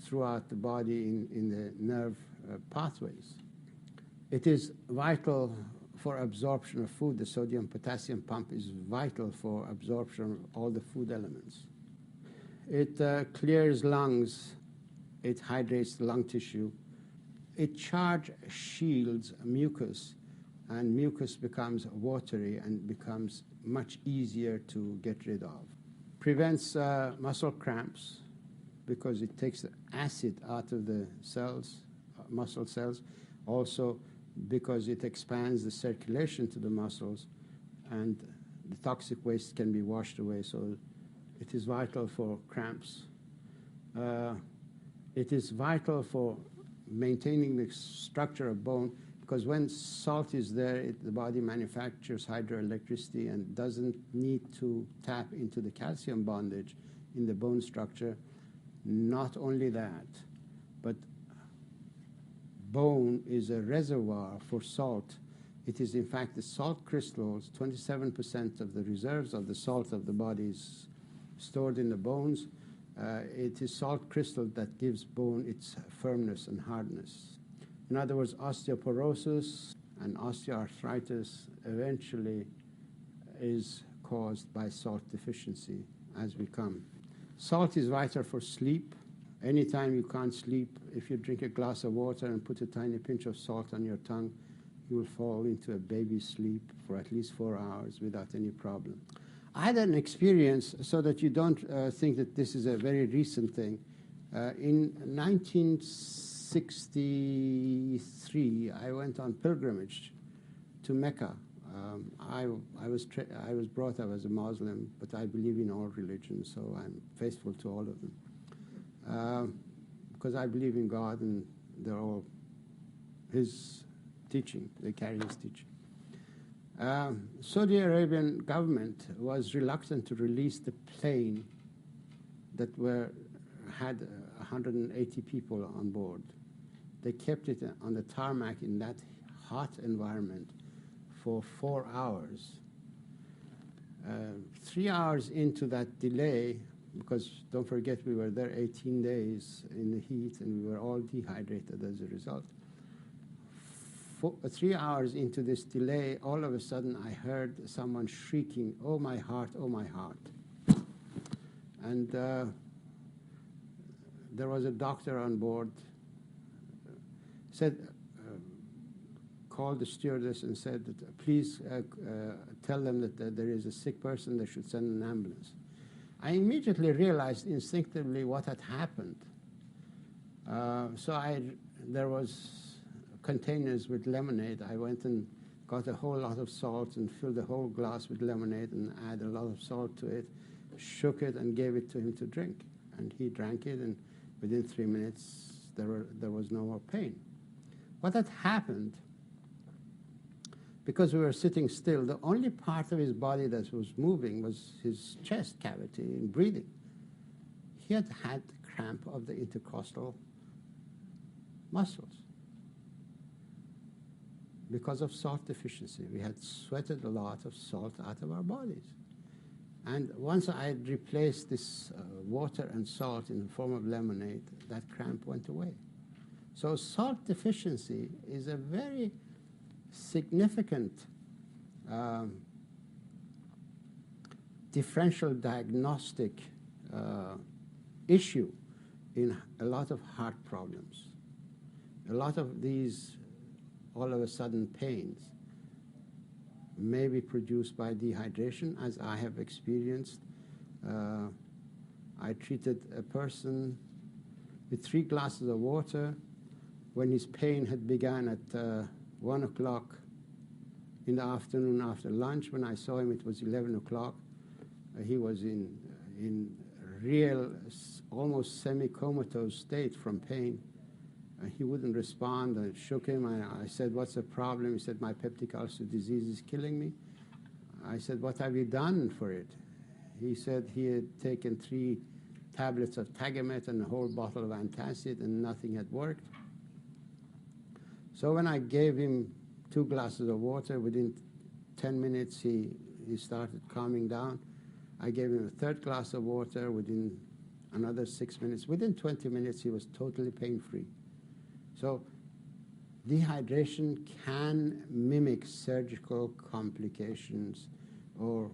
throughout the body in the nerve pathways. It is vital for absorption of food. The sodium-potassium pump is vital for absorption of all the food elements. It clears lungs. It hydrates the lung tissue. It charge shields mucus, and mucus becomes watery and becomes much easier to get rid of. Prevents muscle cramps, because it takes the acid out of the cells, muscle cells. Also because it expands the circulation to the muscles, and the toxic waste can be washed away. So it is vital for cramps. It is vital for maintaining the structure of bone, because when salt is there, the body manufactures hydroelectricity and doesn't need to tap into the calcium bondage in the bone structure. Not only that, but bone is a reservoir for salt. It is, in fact, the salt crystals. 27% of the reserves of the salt of the body is stored in the bones. It is salt crystal that gives bone its firmness and hardness. In other words, osteoporosis and osteoarthritis eventually is caused by salt deficiency as we come. Salt is vital for sleep. Anytime you can't sleep, if you drink a glass of water and put a tiny pinch of salt on your tongue, you will fall into a baby sleep for at least 4 hours without any problem. I had an experience, so that you don't think that this is a very recent thing. In 1963, I went on pilgrimage to Mecca. I was brought up as a Muslim, but I believe in all religions, so I'm faithful to all of them. Because I believe in God, and they're all His teaching. They carry His teaching. Saudi Arabian government was reluctant to release the plane that had 180 people on board. They kept it on the tarmac in that hot environment for 4 hours. 3 hours into that delay, because don't forget we were there 18 days in the heat and we were all dehydrated as a result. 3 hours into this delay, all of a sudden I heard someone shrieking, "Oh my heart, oh my heart." And there was a doctor on board, called the stewardess and said that, "Please tell them that there is a sick person, they should send an ambulance." I immediately realized instinctively what had happened. There was containers with lemonade. I went and got a whole lot of salt and filled the whole glass with lemonade and added a lot of salt to it, shook it and gave it to him to drink. And he drank it, and within 3 minutes, there was no more pain. What had happened, because we were sitting still, the only part of his body that was moving was his chest cavity and breathing. He had had cramp of the intercostal muscles because of salt deficiency. We had sweated a lot of salt out of our bodies. And once I had replaced this water and salt in the form of lemonade, that cramp went away. So salt deficiency is a very significant differential diagnostic issue in a lot of heart problems. A lot of these all of a sudden pains may be produced by dehydration, as I have experienced. I treated a person with 3 glasses of water when his pain had begun at 1 o'clock in the afternoon after lunch. When I saw him, it was 11 o'clock. He was in real, almost semi-comatose state from pain. He wouldn't respond. I shook him. I said, "What's the problem?" He said, "My peptic ulcer disease is killing me." I said, "What have you done for it?" He said he had taken 3 tablets of Tagamet and a whole bottle of antacid, and nothing had worked. So when I gave him 2 glasses of water, within 10 minutes he started calming down. I gave him a 3rd glass of water. Within another 6 minutes, within 20 minutes, he was totally pain-free. So dehydration can mimic surgical complications or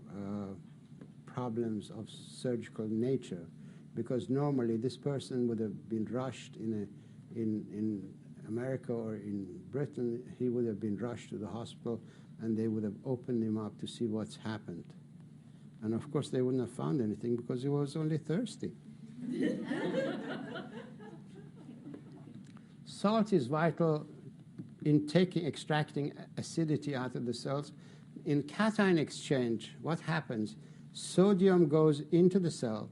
problems of surgical nature, because normally this person would have been rushed in America or in Britain. He would have been rushed to the hospital, and they would have opened him up to see what's happened. And of course, they wouldn't have found anything because he was only thirsty. Salt is vital in extracting acidity out of the cells. In cation exchange, what happens? Sodium goes into the cell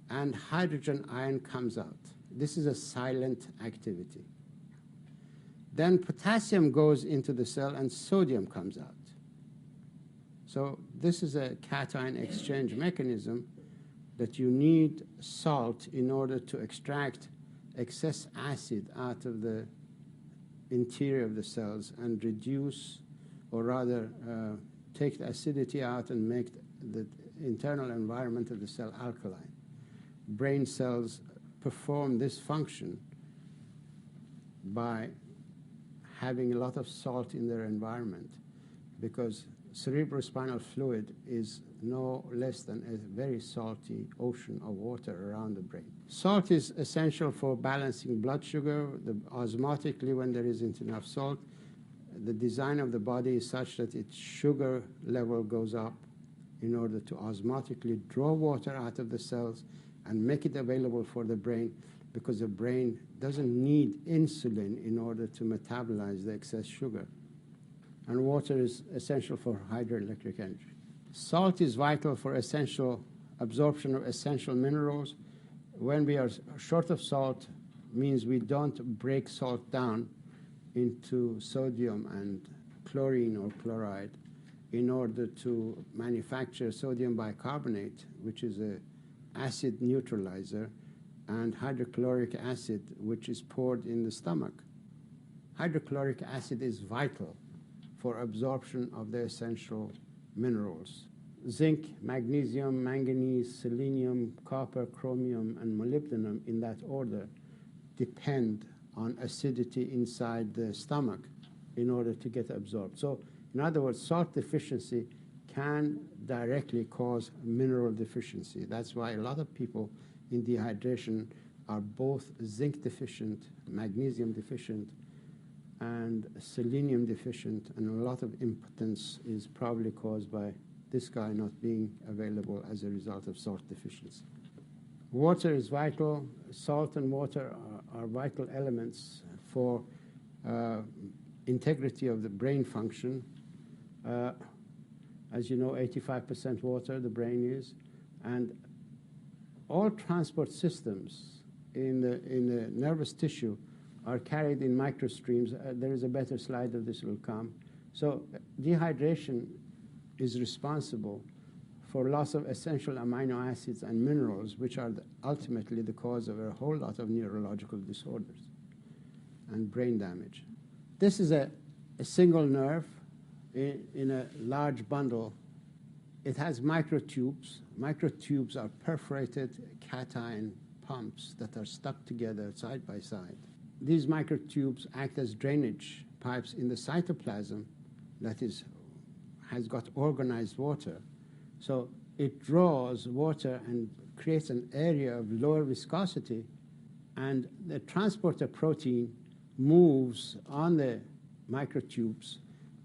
and hydrogen ion comes out. This is a silent activity. Then potassium goes into the cell and sodium comes out. So this is a cation exchange mechanism that you need salt in order to extract excess acid out of the interior of the cells and reduce, or rather take the acidity out and make the internal environment of the cell alkaline. Brain cells perform this function by having a lot of salt in their environment, because cerebrospinal fluid is no less than a very salty ocean of water around the brain. Salt is essential for balancing blood sugar. Osmotically, when there isn't enough salt, the design of the body is such that its sugar level goes up in order to osmotically draw water out of the cells and make it available for the brain, because the brain doesn't need insulin in order to metabolize the excess sugar. And water is essential for hydroelectric energy. Salt is vital for essential absorption of essential minerals. When we are short of salt, means we don't break salt down into sodium and chlorine or chloride in order to manufacture sodium bicarbonate, which is an acid neutralizer, and hydrochloric acid, which is poured in the stomach. Hydrochloric acid is vital for absorption of the essential minerals. Zinc, magnesium, manganese, selenium, copper, chromium, and molybdenum, in that order, depend on acidity inside the stomach in order to get absorbed. So, in other words, salt deficiency can directly cause mineral deficiency. That's why a lot of people in dehydration are both zinc deficient, magnesium deficient, and selenium deficient, and a lot of impotence is probably caused by this guy not being available as a result of salt deficiency. Water is vital. Salt and water are vital elements for integrity of the brain function. As you know, 85% water, the brain is. And all transport systems in the nervous tissue are carried in microstreams. There is a better slide of this will come. So dehydration is responsible for loss of essential amino acids and minerals, which are ultimately the cause of a whole lot of neurological disorders and brain damage. This is a single nerve in a large bundle. It has microtubes. Microtubes are perforated cation pumps that are stuck together side by side. These microtubes act as drainage pipes in the cytoplasm that has got organized water. So it draws water and creates an area of lower viscosity, and the transporter protein moves on the microtubes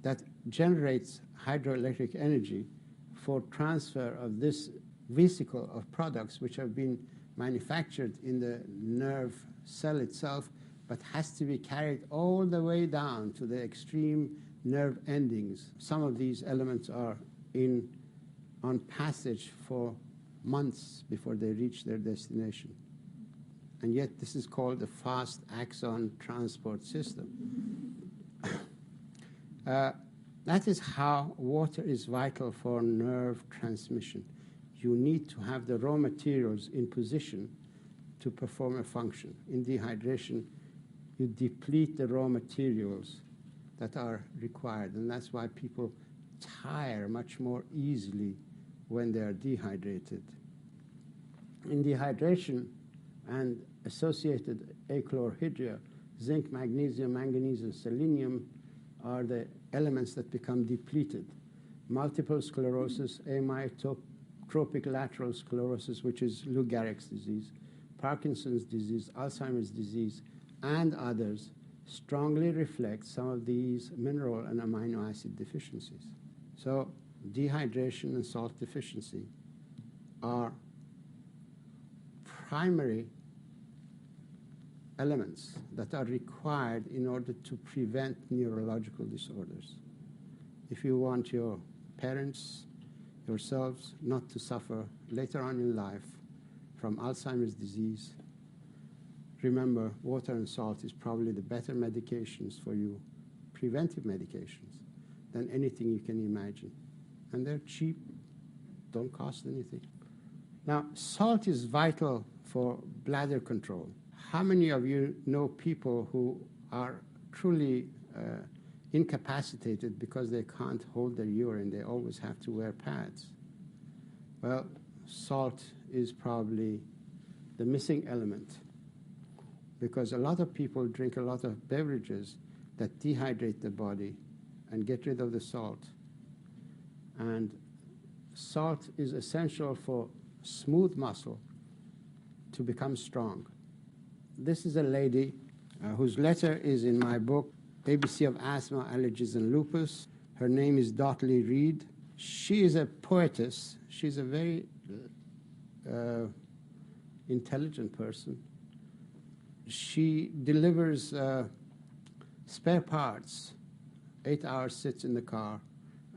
that generates hydroelectric energy for transfer of this vesicle of products which have been manufactured in the nerve cell itself, but has to be carried all the way down to the extreme nerve endings. Some of these elements are on passage for months before they reach their destination. And yet this is called the fast axon transport system. That is how water is vital for nerve transmission. You need to have the raw materials in position to perform a function. In dehydration, you deplete the raw materials that are required, and that's why people tire much more easily when they are dehydrated. In dehydration and associated achlorhydria, zinc, magnesium, manganese, and selenium are the elements that become depleted. Multiple sclerosis, amyotrophic lateral sclerosis, which is Lou Gehrig's disease, Parkinson's disease, Alzheimer's disease, and others strongly reflect some of these mineral and amino acid deficiencies. So dehydration and salt deficiency are primary elements that are required in order to prevent neurological disorders. If you want your parents, yourselves, not to suffer later on in life from Alzheimer's disease, remember, water and salt is probably the better medications for you, preventive medications, than anything you can imagine. And they're cheap, don't cost anything. Now, salt is vital for bladder control. How many of you know people who are truly incapacitated because they can't hold their urine? They always have to wear pads. Well, salt is probably the missing element, because a lot of people drink a lot of beverages that dehydrate the body and get rid of the salt. And salt is essential for smooth muscle to become strong. This is a lady whose letter is in my book, ABC of Asthma, Allergies, and Lupus. Her name is Dotley Reed. She is a poetess. She's a very intelligent person. She delivers spare parts, 8 hours sits in the car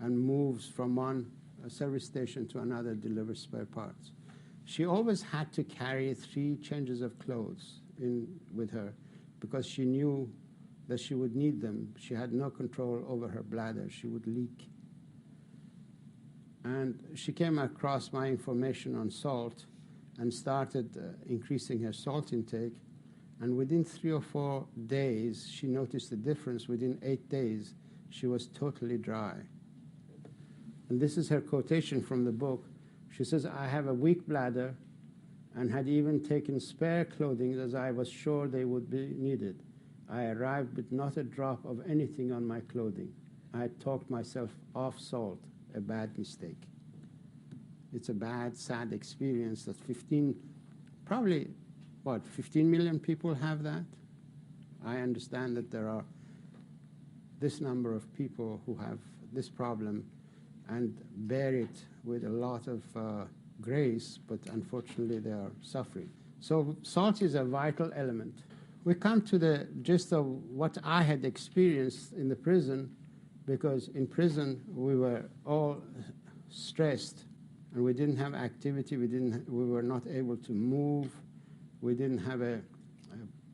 and moves from one service station to another, delivers spare parts. She always had to carry 3 changes of clothes with her because she knew that she would need them. She had no control over her bladder. She would leak. And she came across my information on salt and started increasing her salt intake. And within 3 or 4 days, she noticed the difference. Within 8 days, she was totally dry. And this is her quotation from the book. She says, "I have a weak bladder and had even taken spare clothing as I was sure they would be needed. I arrived with not a drop of anything on my clothing. I had talked myself off salt, a bad mistake." It's a bad, sad experience that 15 million people have that? I understand that there are this number of people who have this problem and bear it with a lot of grace, but unfortunately they are suffering. So salt is a vital element. We come to the gist of what I had experienced in the prison because in prison we were all stressed and we didn't have activity, we were not able to move, we didn't have a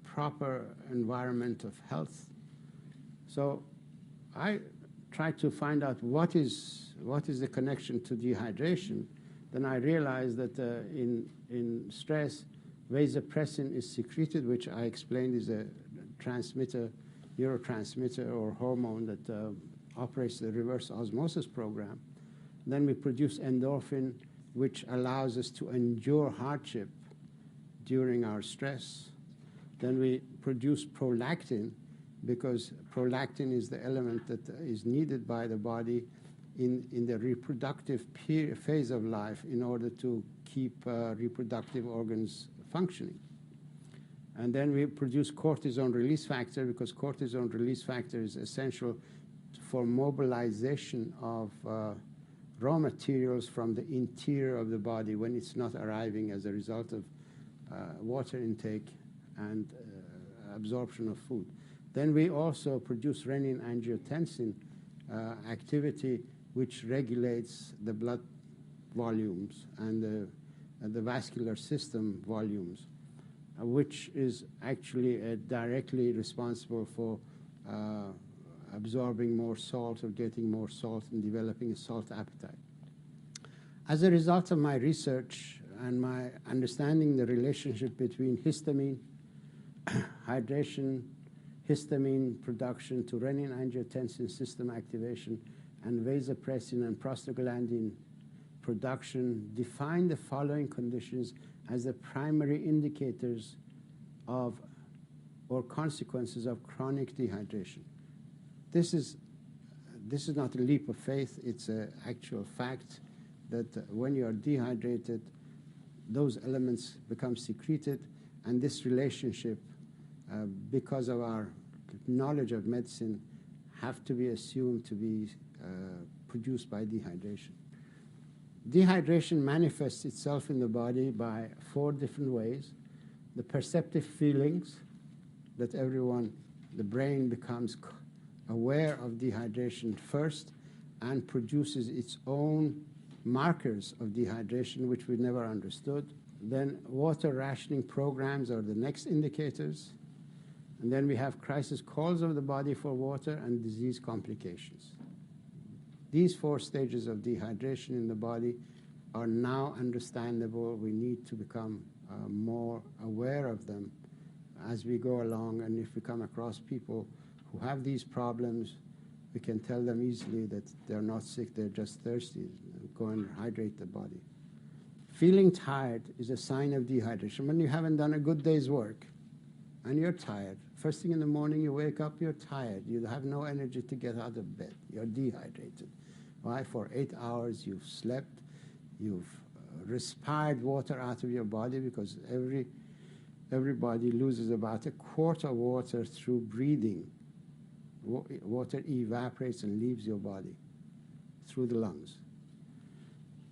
proper environment of health. So I tried to find out what is the connection to dehydration. Then I realized that in stress, vasopressin is secreted, which I explained is a transmitter, neurotransmitter or hormone that operates the reverse osmosis program. Then we produce endorphin, which allows us to endure hardship during our stress. Then we produce prolactin, because prolactin is the element that is needed by the body in the reproductive phase of life in order to keep reproductive organs functioning. And then we produce cortisone release factor, because cortisone release factor is essential for mobilization of raw materials from the interior of the body when it's not arriving as a result of water intake and absorption of food. Then we also produce renin-angiotensin activity, which regulates the blood volumes and the vascular system volumes, which is actually directly responsible for absorbing more salt or getting more salt and developing a salt appetite. As a result of my research and my understanding the relationship between histamine, hydration, histamine production to renin-angiotensin system activation, and vasopressin and prostaglandin production, defined the following conditions as the primary indicators of or consequences of chronic dehydration. This is not a leap of faith, it's an actual fact that when you are dehydrated, those elements become secreted, and this relationship, because of our knowledge of medicine, have to be assumed to be produced by dehydration. Dehydration manifests itself in the body by 4 different ways. The perceptive feelings that the brain becomes aware of dehydration first and produces its own markers of dehydration, which we never understood. Then water rationing programs are the next indicators. And then we have crisis calls of the body for water and disease complications. These 4 stages of dehydration in the body are now understandable. We need to become more aware of them as we go along. And if we come across people who have these problems, we can tell them easily that they're not sick, they're just thirsty. Go and hydrate the body. Feeling tired is a sign of dehydration. When you haven't done a good day's work and you're tired, first thing in the morning you wake up, you're tired. You have no energy to get out of bed. You're dehydrated. Why? For 8 hours you've slept, you've respired water out of your body, because everybody loses about 1/4 of water through breathing. Water evaporates and leaves your body through the lungs.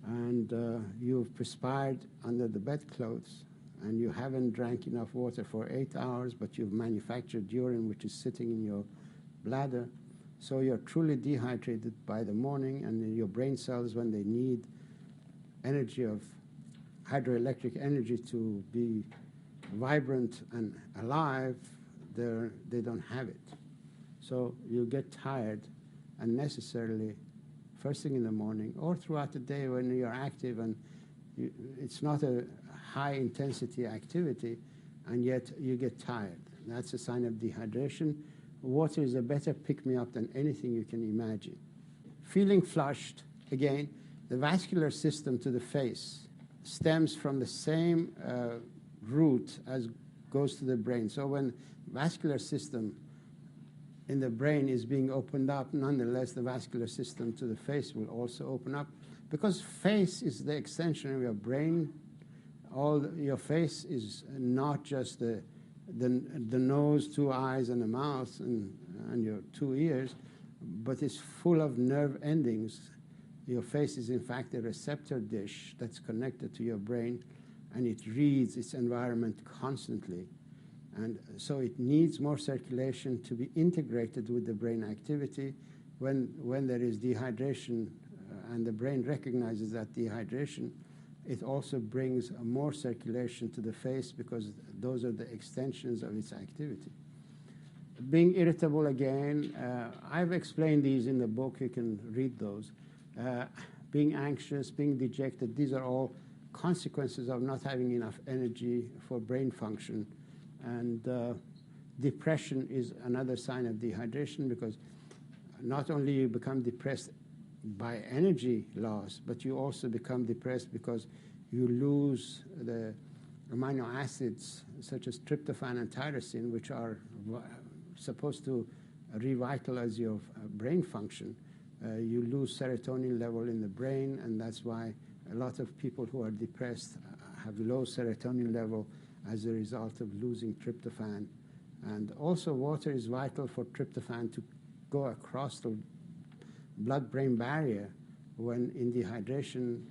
And you've perspired under the bedclothes, and you haven't drank enough water for 8 hours, but you've manufactured urine, which is sitting in your bladder. So you're truly dehydrated by the morning, and your brain cells, when they need energy of hydroelectric energy to be vibrant and alive, they don't have it. So you get tired unnecessarily first thing in the morning or throughout the day when you're active, and it's not a high-intensity activity, and yet you get tired. That's a sign of dehydration. Water is a better pick-me-up than anything you can imagine. Feeling flushed, again, the vascular system to the face stems from the same route as goes to the brain. So when vascular system in the brain is being opened up, nonetheless, the vascular system to the face will also open up, because face is the extension of your brain. Your face is not just the nose, 2 eyes, and a mouth, and your 2 ears, but it's full of nerve endings. Your face is, in fact, a receptor dish that's connected to your brain, and it reads its environment constantly. And so it needs more circulation to be integrated with the brain activity, when there is dehydration and the brain recognizes that dehydration, it also brings more circulation to the face because those are the extensions of its activity. Being irritable again, I've explained these in the book, you can read those. Being anxious, being dejected, these are all consequences of not having enough energy for brain function. And depression is another sign of dehydration because not only you become depressed by energy loss, but you also become depressed because you lose the amino acids such as tryptophan and tyrosine, which are supposed to revitalize your brain function. You lose serotonin level in the brain, and that's why a lot of people who are depressed have low serotonin level as a result of losing tryptophan. And also water is vital for tryptophan to go across the blood-brain barrier when in dehydration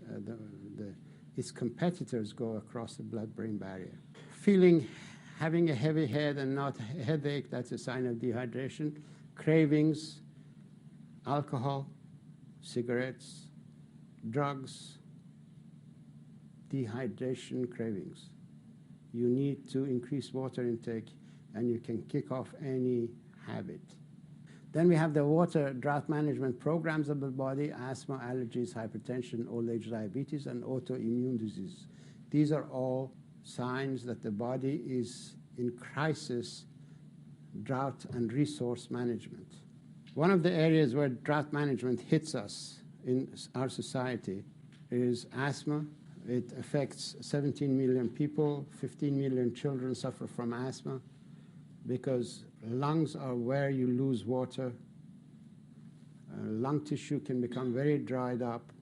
its competitors go across the blood-brain barrier. Having a heavy head and not a headache, that's a sign of dehydration. Cravings, alcohol, cigarettes, drugs, dehydration cravings. You need to increase water intake and you can kick off any habit. Then we have the water drought management programs of the body: asthma, allergies, hypertension, old age diabetes, and autoimmune disease. These are all signs that the body is in crisis drought and resource management. One of the areas where drought management hits us in our society is asthma. It affects 17 million people. 15 million children suffer from asthma because lungs are where you lose water. Lung tissue can become very dried up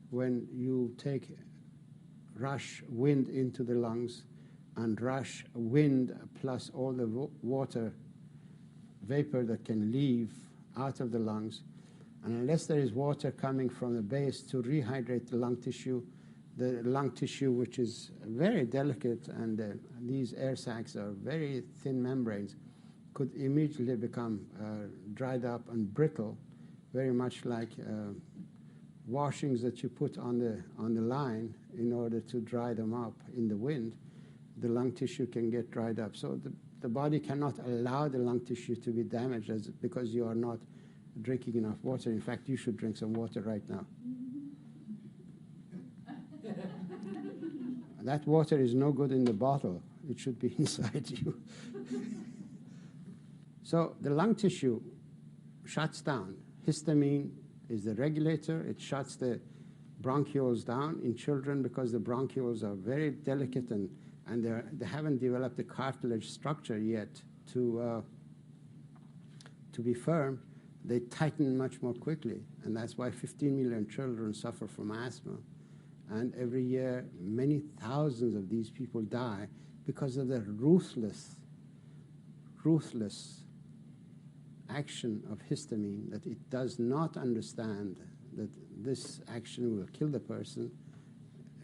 when you take rush wind into the lungs, and rush wind plus all the water vapor that can leave out of the lungs. And unless there is water coming from the base to rehydrate the lung tissue, which is very delicate, and these air sacs are very thin membranes, could immediately become dried up and brittle, very much like washings that you put on the line in order to dry them up in the wind. The lung tissue can get dried up. So the body cannot allow the lung tissue to be damaged because you are not drinking enough water. In fact, you should drink some water right now. That water is no good in the bottle. It should be inside you. So the lung tissue shuts down. Histamine is the regulator. It shuts the bronchioles down in children because the bronchioles are very delicate and they haven't developed the cartilage structure yet to be firm. They tighten much more quickly, and that's why 15 million children suffer from asthma. And every year, many thousands of these people die because of the ruthless action of histamine, that it does not understand that this action will kill the person.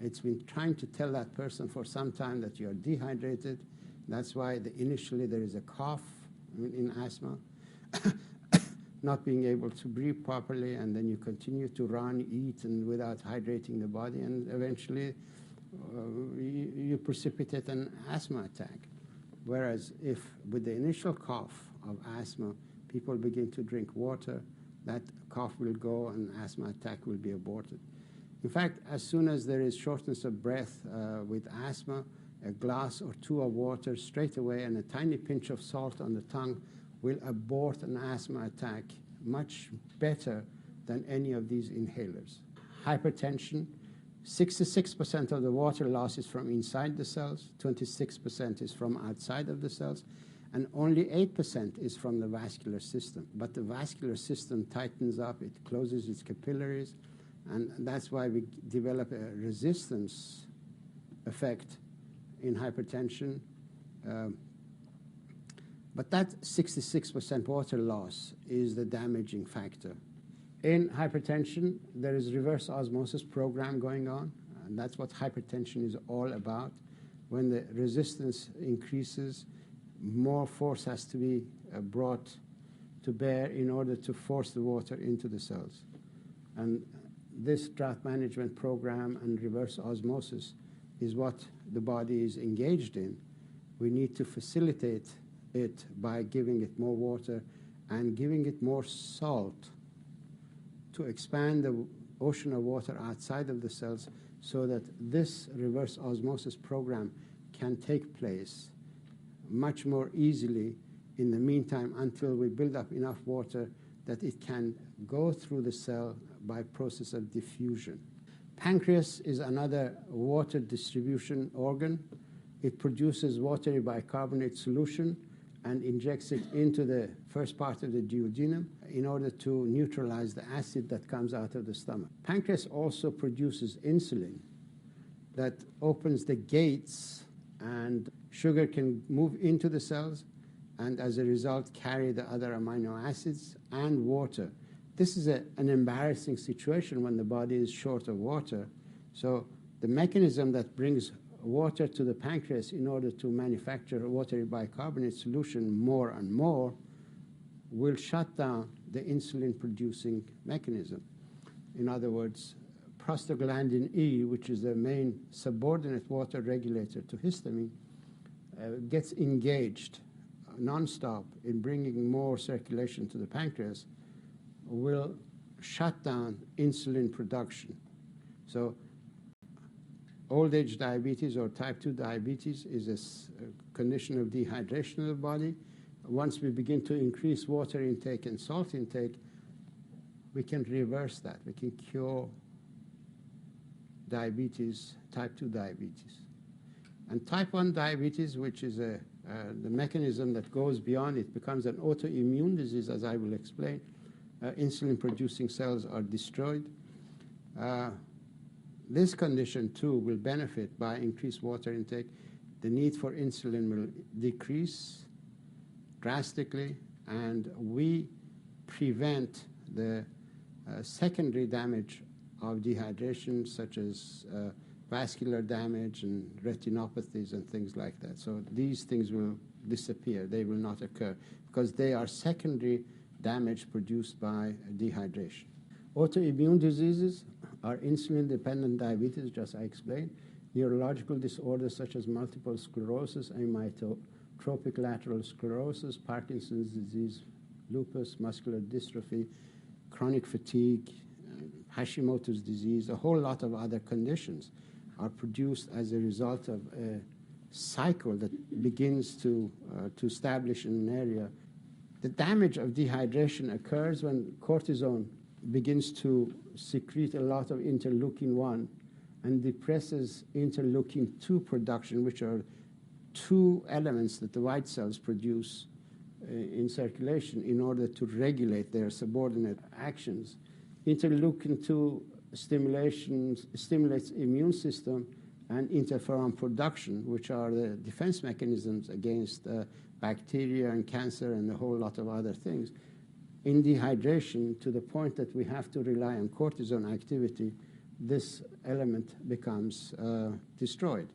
It's been trying to tell that person for some time that you are dehydrated. That's why initially there is a cough in asthma, not being able to breathe properly, and then you continue to run, eat, and without hydrating the body, and eventually you precipitate an asthma attack. Whereas if with the initial cough of asthma, people begin to drink water, that cough will go and asthma attack will be aborted. In fact, as soon as there is shortness of breath with asthma, a glass or two of water straight away and a tiny pinch of salt on the tongue will abort an asthma attack much better than any of these inhalers. Hypertension, 66% of the water loss is from inside the cells, 26% is from outside of the cells, and only 8% is from the vascular system. But the vascular system tightens up, it closes its capillaries, and that's why we develop a resistance effect in hypertension. But that 66% water loss is the damaging factor. In hypertension, there is reverse osmosis program going on, and that's what hypertension is all about. When the resistance increases, more force has to be brought to bear in order to force the water into the cells. And this drought management program and reverse osmosis is what the body is engaged in. We need to facilitate it by giving it more water and giving it more salt to expand the ocean of water outside of the cells so that this reverse osmosis program can take place much more easily in the meantime until we build up enough water that it can go through the cell by process of diffusion. Pancreas is another water distribution organ. It produces watery bicarbonate solution and injects it into the first part of the duodenum in order to neutralize the acid that comes out of the stomach. Pancreas also produces insulin that opens the gates, and sugar can move into the cells and as a result carry the other amino acids and water. This is an embarrassing situation when the body is short of water. So the mechanism that brings water to the pancreas in order to manufacture a watery bicarbonate solution more and more will shut down the insulin-producing mechanism. In other words, prostaglandin E, which is the main subordinate water regulator to histamine, gets engaged nonstop in bringing more circulation to the pancreas, will shut down insulin production. So old age diabetes or type 2 diabetes is a condition of dehydration of the body. Once we begin to increase water intake and salt intake, we can reverse that. We can cure diabetes, type 2 diabetes. And type 1 diabetes, which is the mechanism that goes beyond it, becomes an autoimmune disease, as I will explain. Insulin-producing cells are destroyed. This condition, too, will benefit by increased water intake. The need for insulin will decrease drastically, and we prevent the secondary damage of dehydration, such as vascular damage and retinopathies and things like that. So these things will disappear. They will not occur because they are secondary damage produced by dehydration. Autoimmune diseases are insulin-dependent diabetes, just I explained, neurological disorders such as multiple sclerosis, amyotrophic lateral sclerosis, Parkinson's disease, lupus, muscular dystrophy, chronic fatigue, Hashimoto's disease, a whole lot of other conditions are produced as a result of a cycle that begins to establish in an area. The damage of dehydration occurs when cortisone begins to secrete a lot of interleukin-1 and depresses interleukin-2 production, which are two elements that the white cells produce in circulation in order to regulate their subordinate actions. Interleukin-2 stimulation stimulates immune system and interferon production, which are the defense mechanisms against bacteria and cancer and a whole lot of other things. In dehydration, to the point that we have to rely on cortisone activity, this element becomes destroyed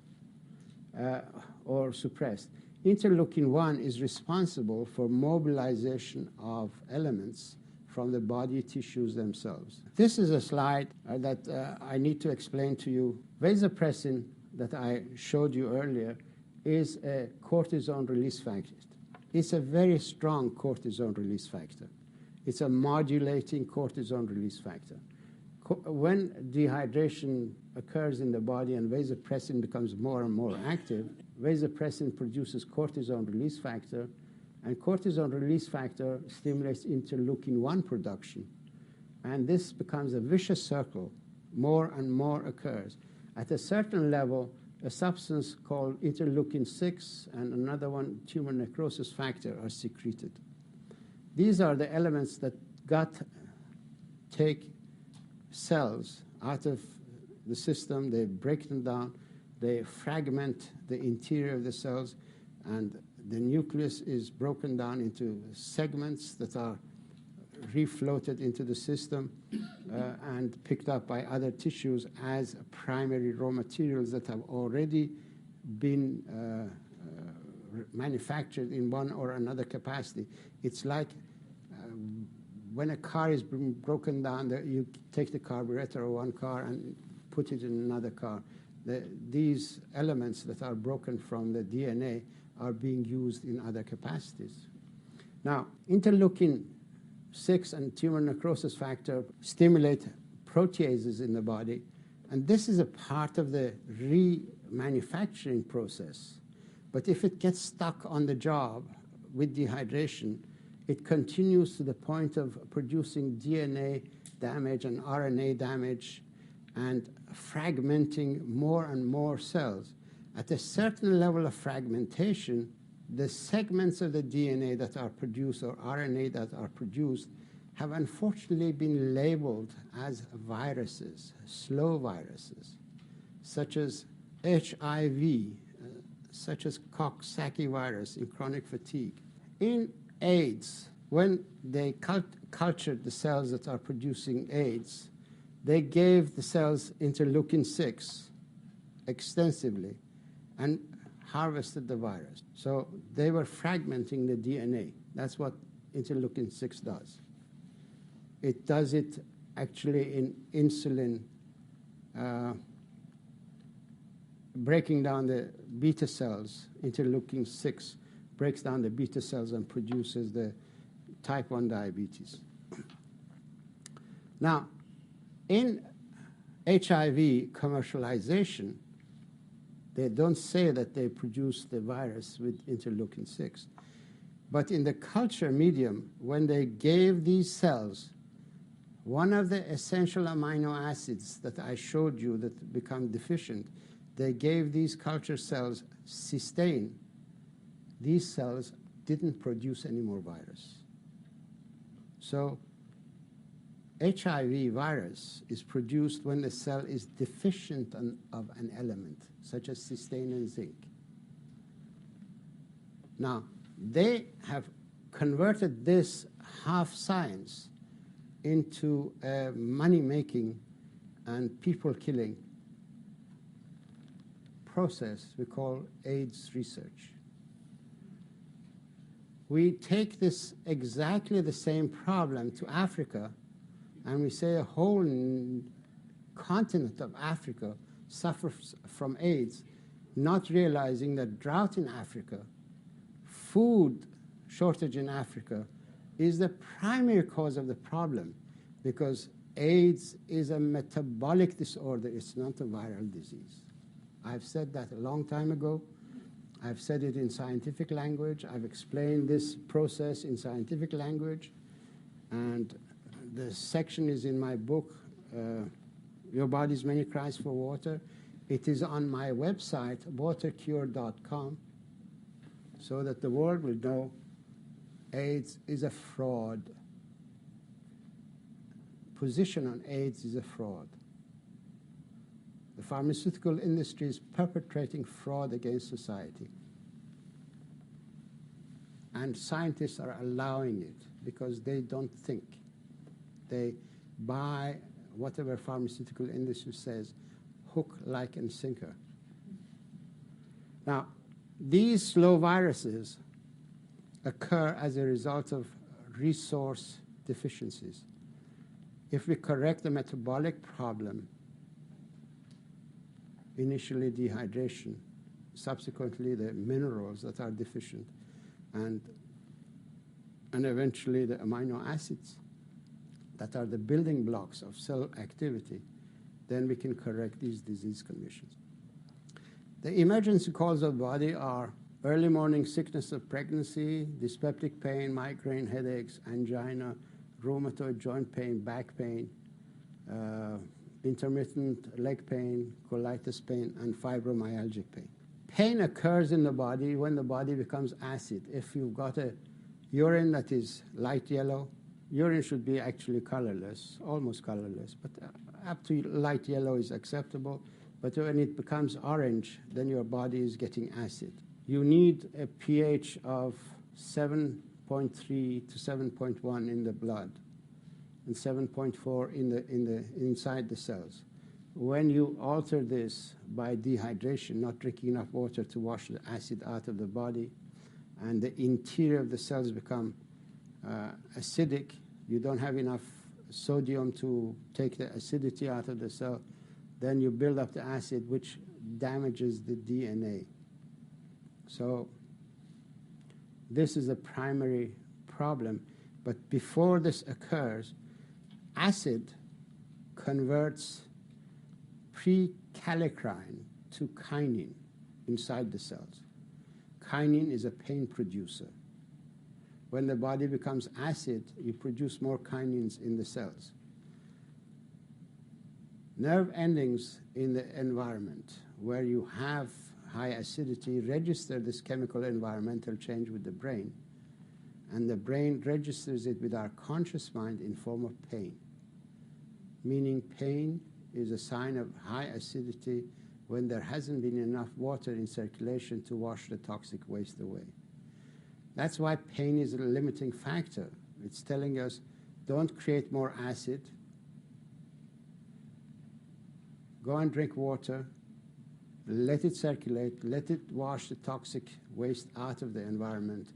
or suppressed. Interleukin-1 is responsible for mobilization of elements from the body tissues themselves. This is a slide that I need to explain to you. Vasopressin, that I showed you earlier, is a cortisone release factor. It's a very strong cortisone release factor. It's a modulating cortisone release factor. When dehydration occurs in the body and vasopressin becomes more and more active, vasopressin produces cortisone release factor, and cortisone release factor stimulates interleukin-1 production. And this becomes a vicious circle. More and more occurs. At a certain level, a substance called interleukin-6 and another one, tumor necrosis factor, are secreted. These are the elements that take cells out of the system, they break them down, they fragment the interior of the cells, and the nucleus is broken down into segments that are refloated into the system and picked up by other tissues as primary raw materials that have already been manufactured in one or another capacity. It's like when a car is broken down, you take the carburetor of one car and put it in another car. These elements that are broken from the DNA are being used in other capacities. Now, interleukin-6 and tumor necrosis factor stimulate proteases in the body, and this is a part of the remanufacturing process. But if it gets stuck on the job with dehydration, it continues to the point of producing DNA damage and RNA damage and fragmenting more and more cells. At a certain level of fragmentation, the segments of the DNA that are produced or RNA that are produced have unfortunately been labeled as viruses, slow viruses, such as HIV, such as Coxsackie virus in chronic fatigue. In AIDS, when they cultured the cells that are producing AIDS, they gave the cells interleukin-6 extensively and harvested the virus. So they were fragmenting the DNA. That's what interleukin-6 does. It does it actually in insulin, breaking down the beta cells. Interleukin-6 breaks down the beta cells and produces the type 1 diabetes. Now, in HIV commercialization, they don't say that they produce the virus with interleukin-6. But in the culture medium, when they gave these cells one of the essential amino acids that I showed you that become deficient, they gave these culture cells cysteine. These cells didn't produce any more virus. So HIV virus is produced when the cell is deficient of an element, such as cysteine and zinc. Now, they have converted this half science into a money-making and people-killing process we call AIDS research. We take this exactly the same problem to Africa, and we say a whole continent of Africa suffers from AIDS, not realizing that drought in Africa, food shortage in Africa, is the primary cause of the problem, because AIDS is a metabolic disorder. It's not a viral disease. I've said that a long time ago. I've said it in scientific language. I've explained this process in scientific language. And the section is in my book, Your Body's Many Cries for Water. It is on my website, watercure.com, so that the world will know AIDS is a fraud. Position on AIDS is a fraud. The pharmaceutical industry is perpetrating fraud against society. And scientists are allowing it because they don't think. They buy whatever pharmaceutical industry says, hook, line, and sinker. Now, these slow viruses occur as a result of resource deficiencies. If we correct the metabolic problem, initially dehydration, subsequently the minerals that are deficient, and eventually the amino acids that are the building blocks of cell activity, then we can correct these disease conditions. The emergency calls of the body are early morning sickness of pregnancy, dyspeptic pain, migraine, headaches, angina, rheumatoid joint pain, back pain, intermittent leg pain, colitis pain, and fibromyalgic pain. Pain occurs in the body when the body becomes acid. If you've got a urine that is light yellow, urine should be actually colorless, almost colorless, but up to light yellow is acceptable. But when it becomes orange, then your body is getting acid. You need a pH of 7.3 to 7.1 in the blood and 7.4 inside the cells. When you alter this by dehydration, not drinking enough water to wash the acid out of the body, and the interior of the cells become acidic, you don't have enough sodium to take the acidity out of the cell, then you build up the acid, which damages the DNA. So this is a primary problem. But before this occurs, acid converts prekallikrein to kinin inside the cells. Kinin is a pain producer. When the body becomes acid, you produce more kinins in the cells. Nerve endings in the environment where you have high acidity register this chemical environmental change with the brain, and the brain registers it with our conscious mind in form of pain, meaning pain is a sign of high acidity when there hasn't been enough water in circulation to wash the toxic waste away. That's why pain is a limiting factor. It's telling us, don't create more acid, go and drink water, let it circulate, let it wash the toxic waste out of the environment,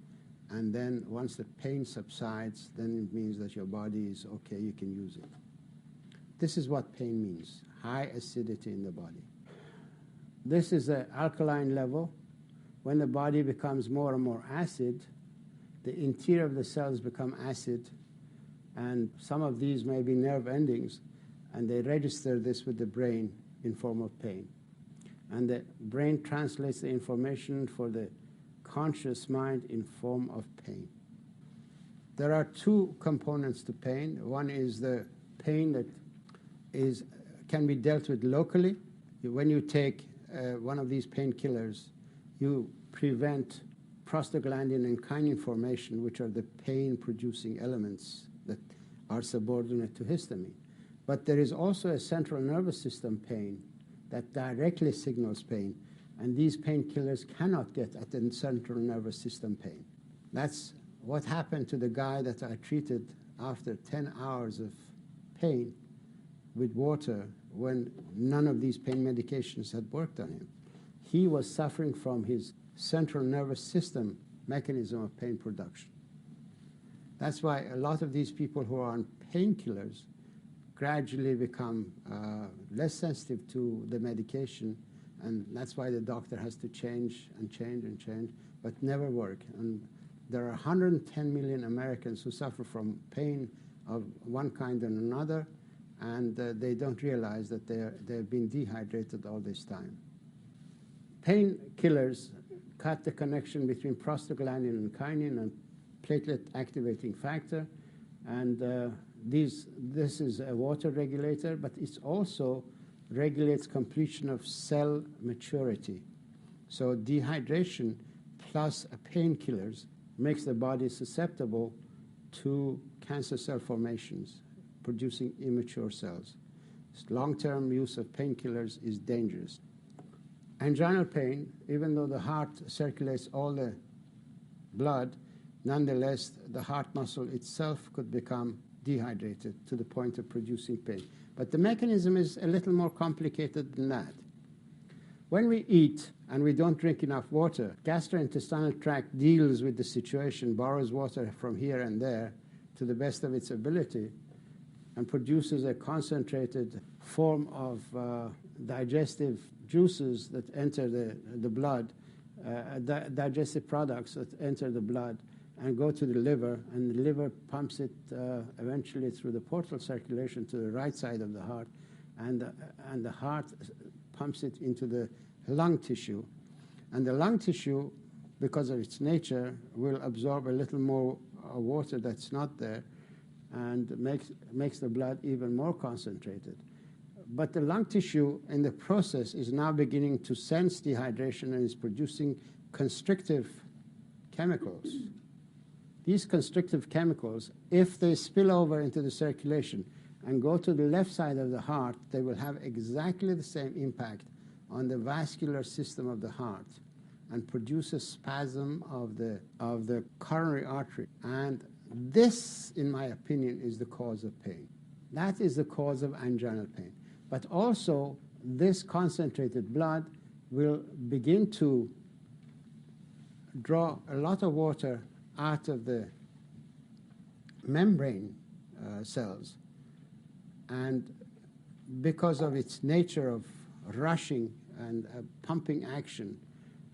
and then once the pain subsides, then it means that your body is okay, you can use it. This is what pain means, high acidity in the body. This is the alkaline level. When the body becomes more and more acid, the interior of the cells become acid, and some of these may be nerve endings, and they register this with the brain in form of pain. And the brain translates the information for the conscious mind in form of pain. There are two components to pain. One is the pain that can be dealt with locally. When you take one of these painkillers, you prevent prostaglandin and kinin formation, which are the pain-producing elements that are subordinate to histamine. But there is also a central nervous system pain that directly signals pain, and these painkillers cannot get at the central nervous system pain. That's what happened to the guy that I treated after 10 hours of pain with water when none of these pain medications had worked on him. He was suffering from his central nervous system mechanism of pain production. That's why a lot of these people who are on painkillers gradually become less sensitive to the medication, and that's why the doctor has to change and change and change, but never work. And there are 110 million Americans who suffer from pain of one kind and another, and they don't realize that they've been dehydrated all this time. Painkillers cut the connection between prostaglandin and kinin and platelet activating factor, and this is a water regulator, but it also regulates completion of cell maturity. So dehydration plus painkillers makes the body susceptible to cancer cell formations, producing immature cells. Long-term use of painkillers is dangerous. Anginal pain, even though the heart circulates all the blood, nonetheless, the heart muscle itself could become dehydrated to the point of producing pain. But the mechanism is a little more complicated than that. When we eat and we don't drink enough water, gastrointestinal tract deals with the situation, borrows water from here and there to the best of its ability, and produces a concentrated form of digestive juices that enter the blood, digestive products that enter the blood and go to the liver, and the liver pumps it eventually through the portal circulation to the right side of the heart, and the heart pumps it into the lung tissue. And the lung tissue, because of its nature, will absorb a little more water that's not there, and makes the blood even more concentrated. But the lung tissue in the process is now beginning to sense dehydration and is producing constrictive chemicals. These constrictive chemicals, if they spill over into the circulation and go to the left side of the heart, they will have exactly the same impact on the vascular system of the heart and produce a spasm of the coronary artery. And this, in my opinion, is the cause of pain. That is the cause of anginal pain. But also, this concentrated blood will begin to draw a lot of water out of the membrane cells. And because of its nature of rushing and pumping action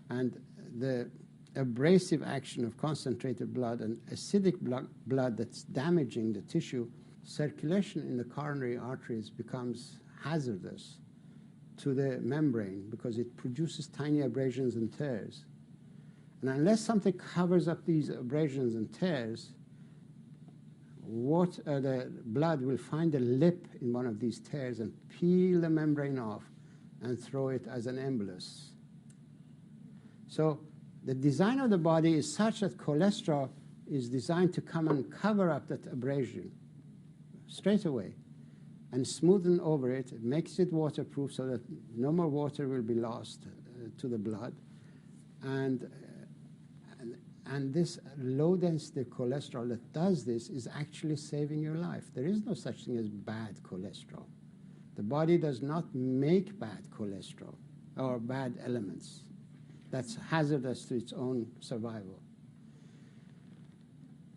and the abrasive action of concentrated blood and acidic blood that's damaging the tissue, circulation in the coronary arteries becomes hazardous to the membrane because it produces tiny abrasions and tears. And unless something covers up these abrasions and tears, the blood will find a lip in one of these tears and peel the membrane off and throw it as an embolus. So the design of the body is such that cholesterol is designed to come and cover up that abrasion straight away and smoothen over it. It makes it waterproof so that no more water will be lost to the blood. And this low-density cholesterol that does this is actually saving your life. There is no such thing as bad cholesterol. The body does not make bad cholesterol or bad elements. That's hazardous to its own survival.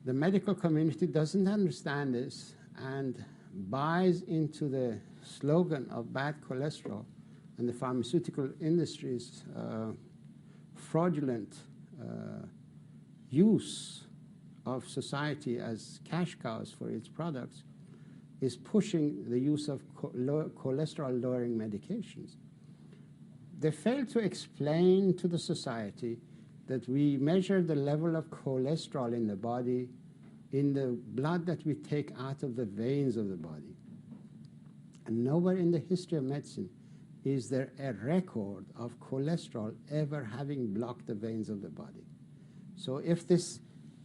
The medical community doesn't understand this and buys into the slogan of bad cholesterol and the pharmaceutical industry's fraudulent use of society as cash cows for its products is pushing the use of cholesterol-lowering medications. They fail to explain to the society that we measure the level of cholesterol in the body in the blood that we take out of the veins of the body. And nowhere in the history of medicine is there a record of cholesterol ever having blocked the veins of the body. So if this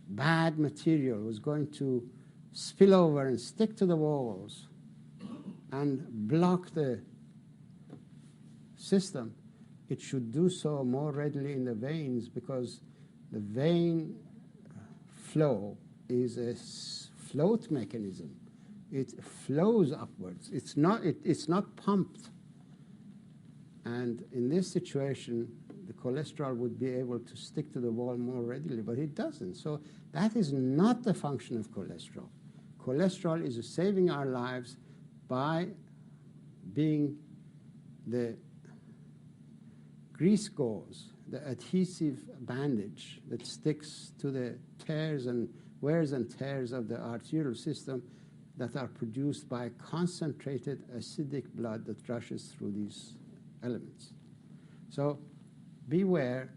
bad material was going to spill over and stick to the walls and block the system, it should do so more readily in the veins, because the vein flow is a float mechanism. It flows upwards. It's not pumped. And in this situation, the cholesterol would be able to stick to the wall more readily, but it doesn't. So that is not the function of cholesterol. Cholesterol is saving our lives by being the grease gauze, the adhesive bandage that sticks to the tears and wears and tears of the arterial system that are produced by concentrated acidic blood that rushes through these elements. So beware,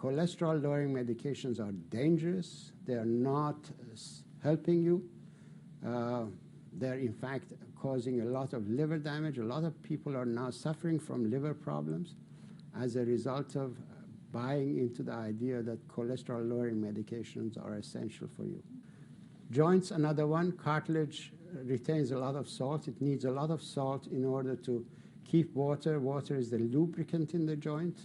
cholesterol-lowering medications are dangerous. They are not helping you. They're in fact causing a lot of liver damage. A lot of people are now suffering from liver problems as a result of buying into the idea that cholesterol-lowering medications are essential for you. Joints, another one. Cartilage retains a lot of salt. It needs a lot of salt in order to keep water. Water is the lubricant in the joint.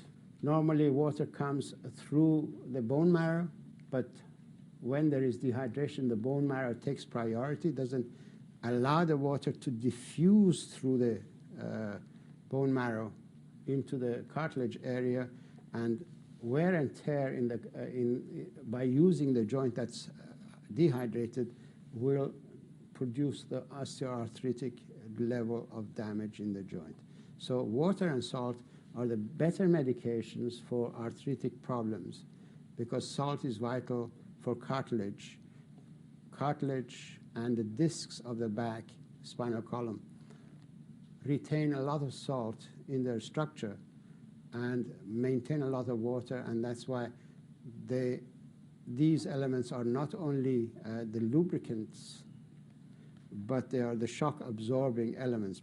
Normally, water comes through the bone marrow, but when there is dehydration, the bone marrow takes priority, doesn't allow the water to diffuse through the bone marrow into the cartilage area, and wear and tear by using the joint that's dehydrated will produce the osteoarthritic level of damage in the joint. So water and salt are the better medications for arthritic problems, because salt is vital for cartilage. Cartilage and the discs of the back, spinal column, retain a lot of salt in their structure and maintain a lot of water, and that's why these elements are not only the lubricants, but they are the shock-absorbing elements.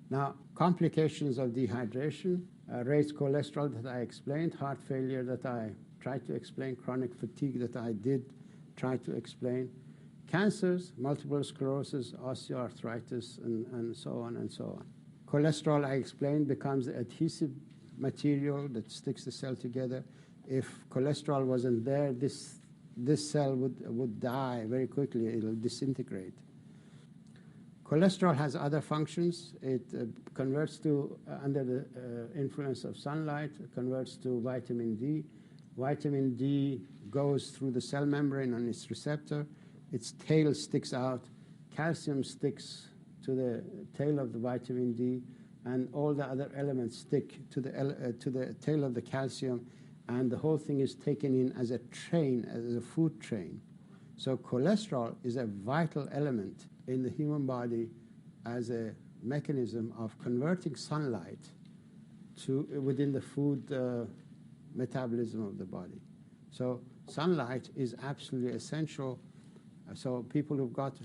Now, complications of dehydration, raised cholesterol that I explained, heart failure that I tried to explain, chronic fatigue that I did try to explain, cancers, multiple sclerosis, osteoarthritis, and so on and so on. Cholesterol, I explained, becomes the adhesive material that sticks the cell together. If cholesterol wasn't there, this cell would die very quickly. It'll disintegrate. Cholesterol has other functions. It converts to, under the influence of sunlight, converts to vitamin D. Vitamin D goes through the cell membrane on its receptor its tail sticks out, calcium sticks to the tail of the vitamin D, and all the other elements stick to the tail of the calcium, and the whole thing is taken in as a train, as a food train. So cholesterol is a vital element in the human body as a mechanism of converting sunlight to within the food metabolism of the body. So sunlight is absolutely essential. So people who've got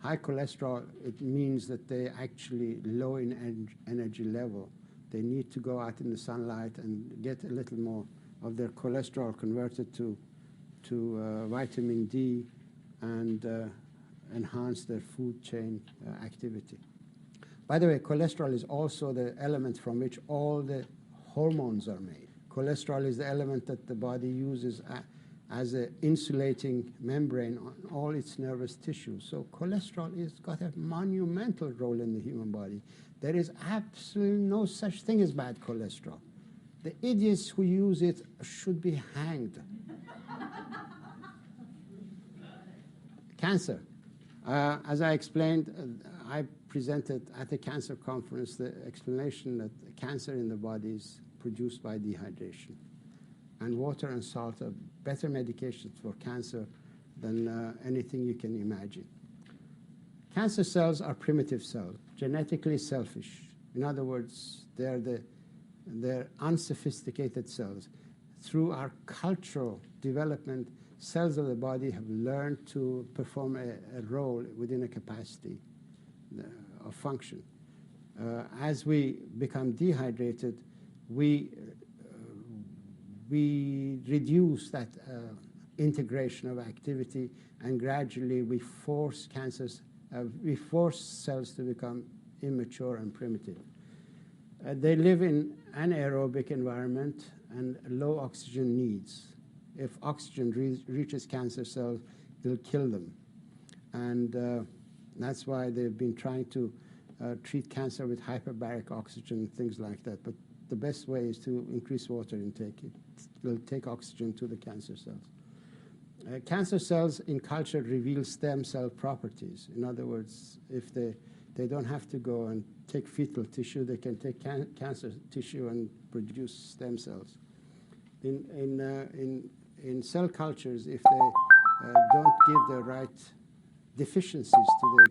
high cholesterol, it means that they're actually low in energy level. They need to go out in the sunlight and get a little more of their cholesterol converted to vitamin D and enhance their food chain activity. By the way, cholesterol is also the element from which all the hormones are made. Cholesterol is the element that the body uses as an insulating membrane on all its nervous tissue. So cholesterol has got a monumental role in the human body. There is absolutely no such thing as bad cholesterol. The idiots who use it should be hanged. Cancer. As I explained, I presented at a cancer conference the explanation that cancer in the body is produced by dehydration. And water and salt are better medications for cancer than anything you can imagine. Cancer cells are primitive cells, genetically selfish. In other words, they're unsophisticated cells. Through our cultural development, cells of the body have learned to perform a role within a capacity of function. As we become dehydrated, we reduce that integration of activity, and gradually we force cells to become immature and primitive. They live in anaerobic environment and low oxygen needs. If oxygen reaches cancer cells, it'll kill them. And that's why they've been trying to treat cancer with hyperbaric oxygen, things like that. But the best way is to increase water intake. It will take oxygen to the cancer cells. Cancer cells in culture reveal stem cell properties. In other words, if they don't have to go and take fetal tissue, they can take cancer tissue and produce stem cells. In cell cultures, if they don't give the right deficiencies to the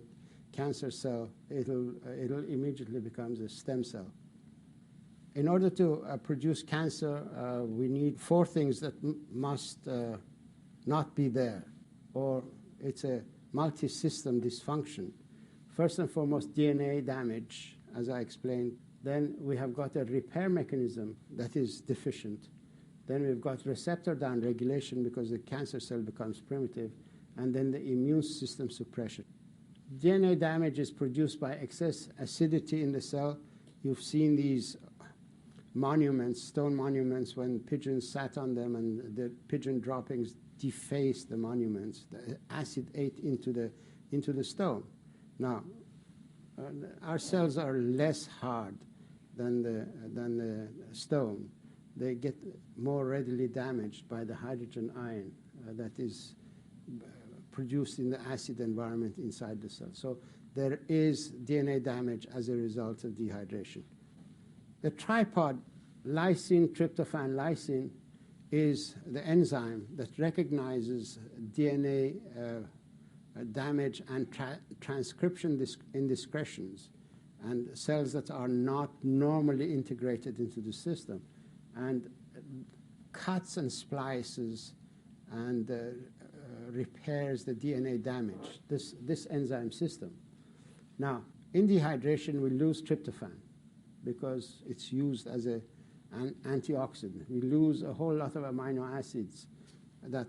cancer cell, it'll immediately become a stem cell. In order to produce cancer, we need 4 things that must not be there, or it's a multi-system dysfunction. First and foremost, DNA damage, as I explained. Then we have got a repair mechanism that is deficient. Then we've got receptor downregulation because the cancer cell becomes primitive, and then the immune system suppression. DNA damage is produced by excess acidity in the cell. You've seen these monuments, stone monuments, when pigeons sat on them and the pigeon droppings defaced the monuments. The acid ate into the stone. Now, our cells are less hard than the stone. They get more readily damaged by the hydrogen ion that is produced in the acid environment inside the cell. So there is DNA damage as a result of dehydration. The tripod lysine, tryptophan, lysine is the enzyme that recognizes DNA damage and transcription indiscretions and cells that are not normally integrated into the system, and cuts and splices and repairs the DNA damage, this enzyme system. Now, in dehydration, we lose tryptophan because it's used as an antioxidant. We lose a whole lot of amino acids that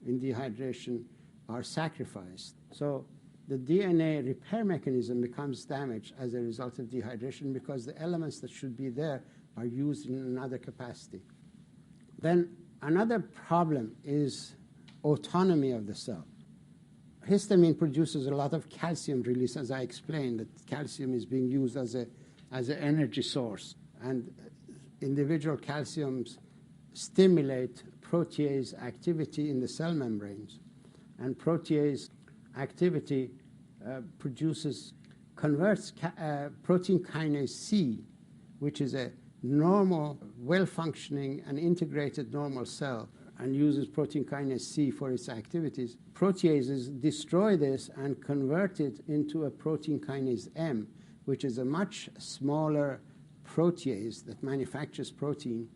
in dehydration are sacrificed. So the DNA repair mechanism becomes damaged as a result of dehydration because the elements that should be there are used in another capacity. Then another problem is autonomy of the cell. Histamine produces a lot of calcium release, as I explained, that calcium is being used as an energy source. And individual calciums stimulate protease activity in the cell membranes. And protease activity converts protein kinase C, which is a normal, well-functioning and integrated normal cell, and uses protein kinase C for its activities. Proteases destroy this and convert it into a protein kinase M, which is a much smaller protease that manufactures protein.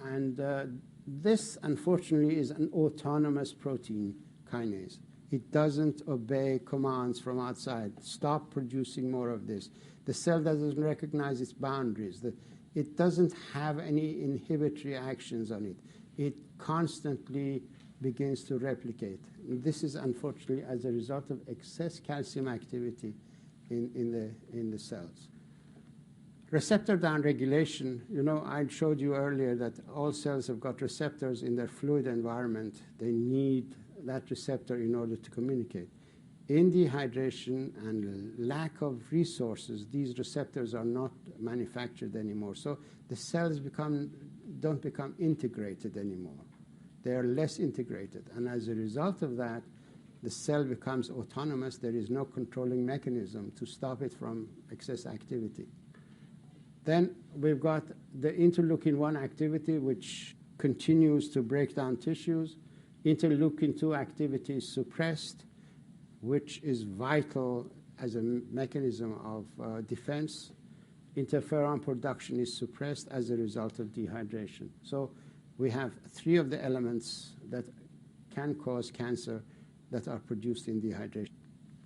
And this, unfortunately, is an autonomous protein kinase. It doesn't obey commands from outside. Stop producing more of this. The cell doesn't recognize its boundaries. It doesn't have any inhibitory actions on it. It constantly begins to replicate. This is unfortunately as a result of excess calcium activity in the cells. Receptor downregulation, I showed you earlier that all cells have got receptors in their fluid environment. They need that receptor in order to communicate. In dehydration and lack of resources, these receptors are not manufactured anymore. So the cells don't become integrated anymore. They are less integrated. And as a result of that, the cell becomes autonomous. There is no controlling mechanism to stop it from excess activity. Then we've got the interleukin-1 activity, which continues to break down tissues. Interleukin-2 activity is suppressed, which is vital as a mechanism of defense. Interferon production is suppressed as a result of dehydration. So we have three of the elements that can cause cancer that are produced in dehydration.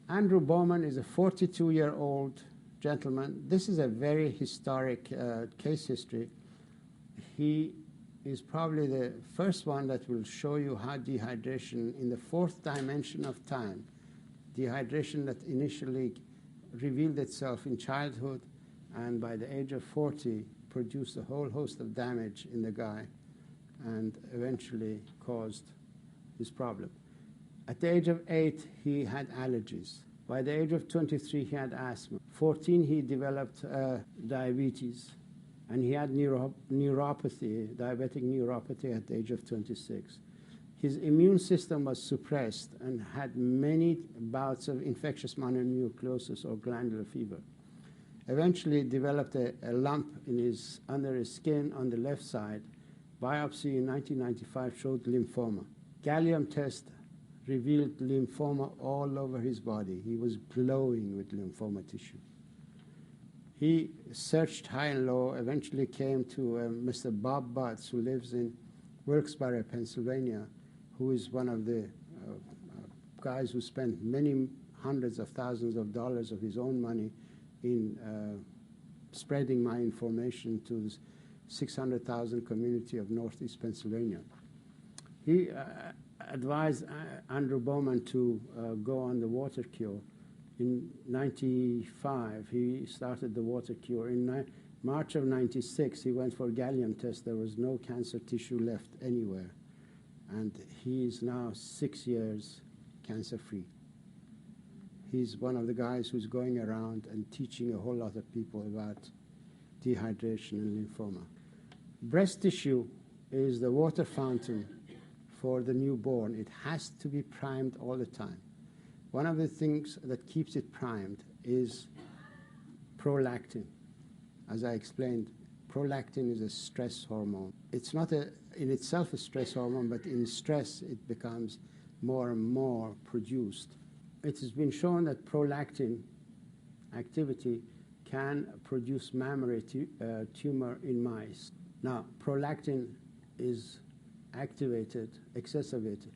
Andrew Bowman is a 42-year-old gentleman. This is a very historic case history. He is probably the first one that will show you how dehydration in the fourth dimension of time, dehydration that initially revealed itself in childhood and by the age of 40 produced a whole host of damage in the guy and eventually caused his problem. At the age of 8, he had allergies. By the age of 23, he had asthma. 14, he developed diabetes, and he had neuropathy, diabetic neuropathy at the age of 26. His immune system was suppressed and had many bouts of infectious mononucleosis or glandular fever. Eventually developed a lump under his skin on the left side. Biopsy in 1995 showed lymphoma. Gallium test revealed lymphoma all over his body. He was glowing with lymphoma tissue. He searched high and low, eventually came to Mr. Bob Butts, who lives in Wilkes-Barre, Pennsylvania, who is one of the guys who spent many hundreds of thousands of dollars of his own money in spreading my information to the 600,000 community of Northeast Pennsylvania. He advised Andrew Bowman to go on the water cure. In 95, he started the water cure. In March of 96, he went for a gallium test. There was no cancer tissue left anywhere. And he is now 6 years cancer-free. He's one of the guys who's going around and teaching a whole lot of people about dehydration and lymphoma. Breast tissue is the water fountain for the newborn. It has to be primed all the time. One of the things that keeps it primed is prolactin. As I explained, prolactin is a stress hormone. It's not in itself a stress hormone, but in stress it becomes more and more produced. It has been shown that prolactin activity can produce mammary tumor in mice. Now, prolactin is activated, excess of it,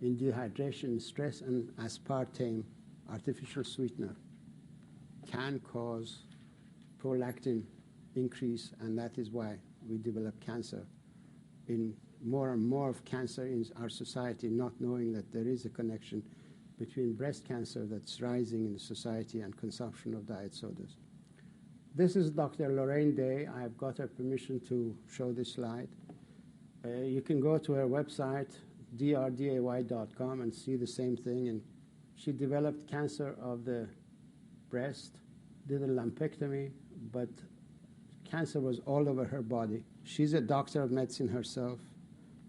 in dehydration, stress, and aspartame, artificial sweetener, can cause prolactin increase, and that is why we develop cancer. In more and more of cancer in our society, not knowing that there is a connection between breast cancer that's rising in the society and consumption of diet sodas. This is Dr. Lorraine Day. I've got her permission to show this slide. You can go to her website, drday.com, and see the same thing. And she developed cancer of the breast, did a lumpectomy, but cancer was all over her body. She's a doctor of medicine herself,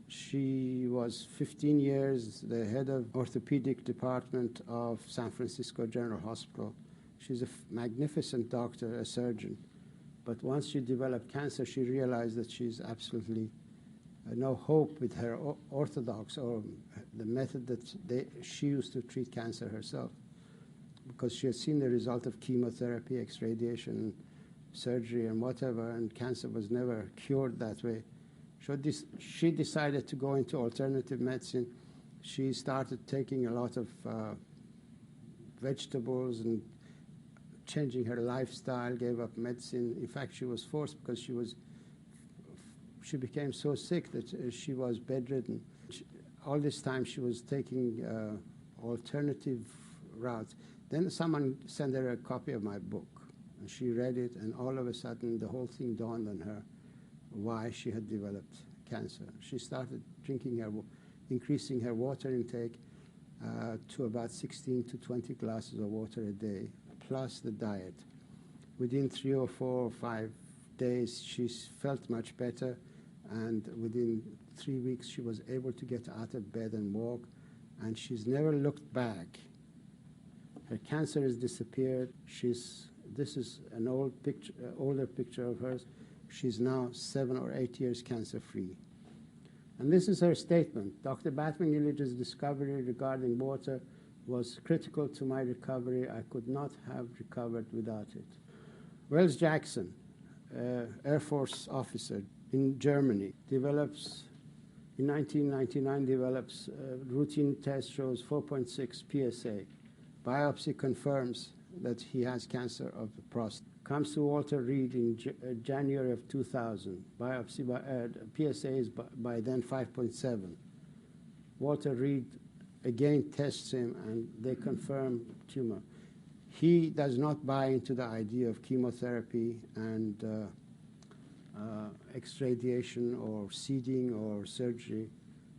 She was 15 years the head of orthopedic department of San Francisco General Hospital. She's a magnificent doctor, a surgeon. But once she developed cancer, she realized that she's absolutely no hope with her orthodox or the method that she used to treat cancer herself, because she had seen the result of chemotherapy, X-radiation, surgery, and whatever, and cancer was never cured that way. So she decided to go into alternative medicine. She started taking a lot of vegetables and changing her lifestyle, gave up medicine. In fact, she was forced because she became so sick that she was bedridden. All this time she was taking alternative routes. Then someone sent her a copy of my book, and she read it, and all of a sudden the whole thing dawned on her why she had developed cancer. She started increasing her water intake to about 16 to 20 glasses of water a day, plus the diet. Within 3 or 4 or 5 days, she felt much better, and within 3 weeks, she was able to get out of bed and walk, and she's never looked back. Her cancer has disappeared. This is an older picture of hers. She's now 7 or 8 years cancer-free. And this is her statement. Dr. Batman-Gillich's discovery regarding water was critical to my recovery. I could not have recovered without it. Wells Jackson, Air Force officer in Germany, in 1999, develops routine test, shows 4.6 PSA. Biopsy confirms that he has cancer of the prostate. Comes to Walter Reed in January of 2000. Biopsy PSA is by then 5.7. Walter Reed again tests him, and they confirm tumor. He does not buy into the idea of chemotherapy and X-radiation or seeding or surgery,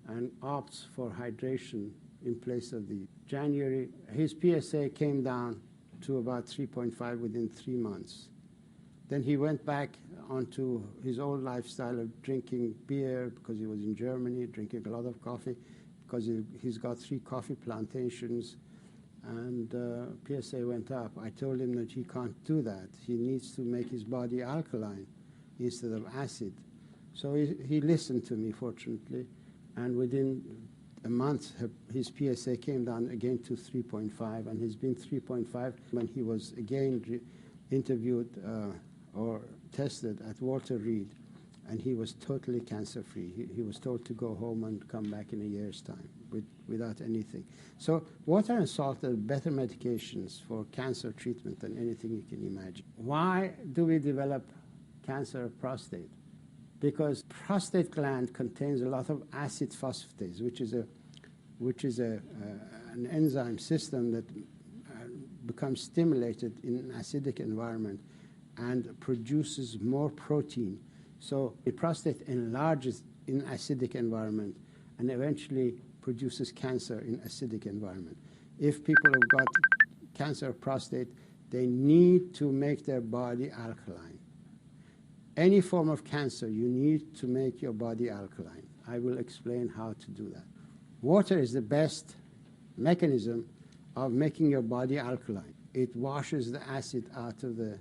and opts for hydration in place of the January. His PSA came down to about 3.5 within 3 months. Then he went back onto his old lifestyle of drinking beer because he was in Germany, drinking a lot of coffee because he's got 3 coffee plantations, and PSA went up. I told him that he can't do that. He needs to make his body alkaline instead of acid. So he listened to me, fortunately, and within a month, his PSA came down again to 3.5, and he's been 3.5 when he was again interviewed or tested at Walter Reed, and he was totally cancer-free. He was told to go home and come back in a year's time without anything. So water and salt are better medications for cancer treatment than anything you can imagine. Why do we develop cancer of prostate? Because prostate gland contains a lot of acid phosphatase, which is an enzyme system that becomes stimulated in an acidic environment and produces more protein. So the prostate enlarges in acidic environment and eventually produces cancer in acidic environment. If people have got cancer of prostate, they need to make their body alkaline. Any form of cancer, you need to make your body alkaline. I will explain how to do that. Water is the best mechanism of making your body alkaline. It washes the acid out of the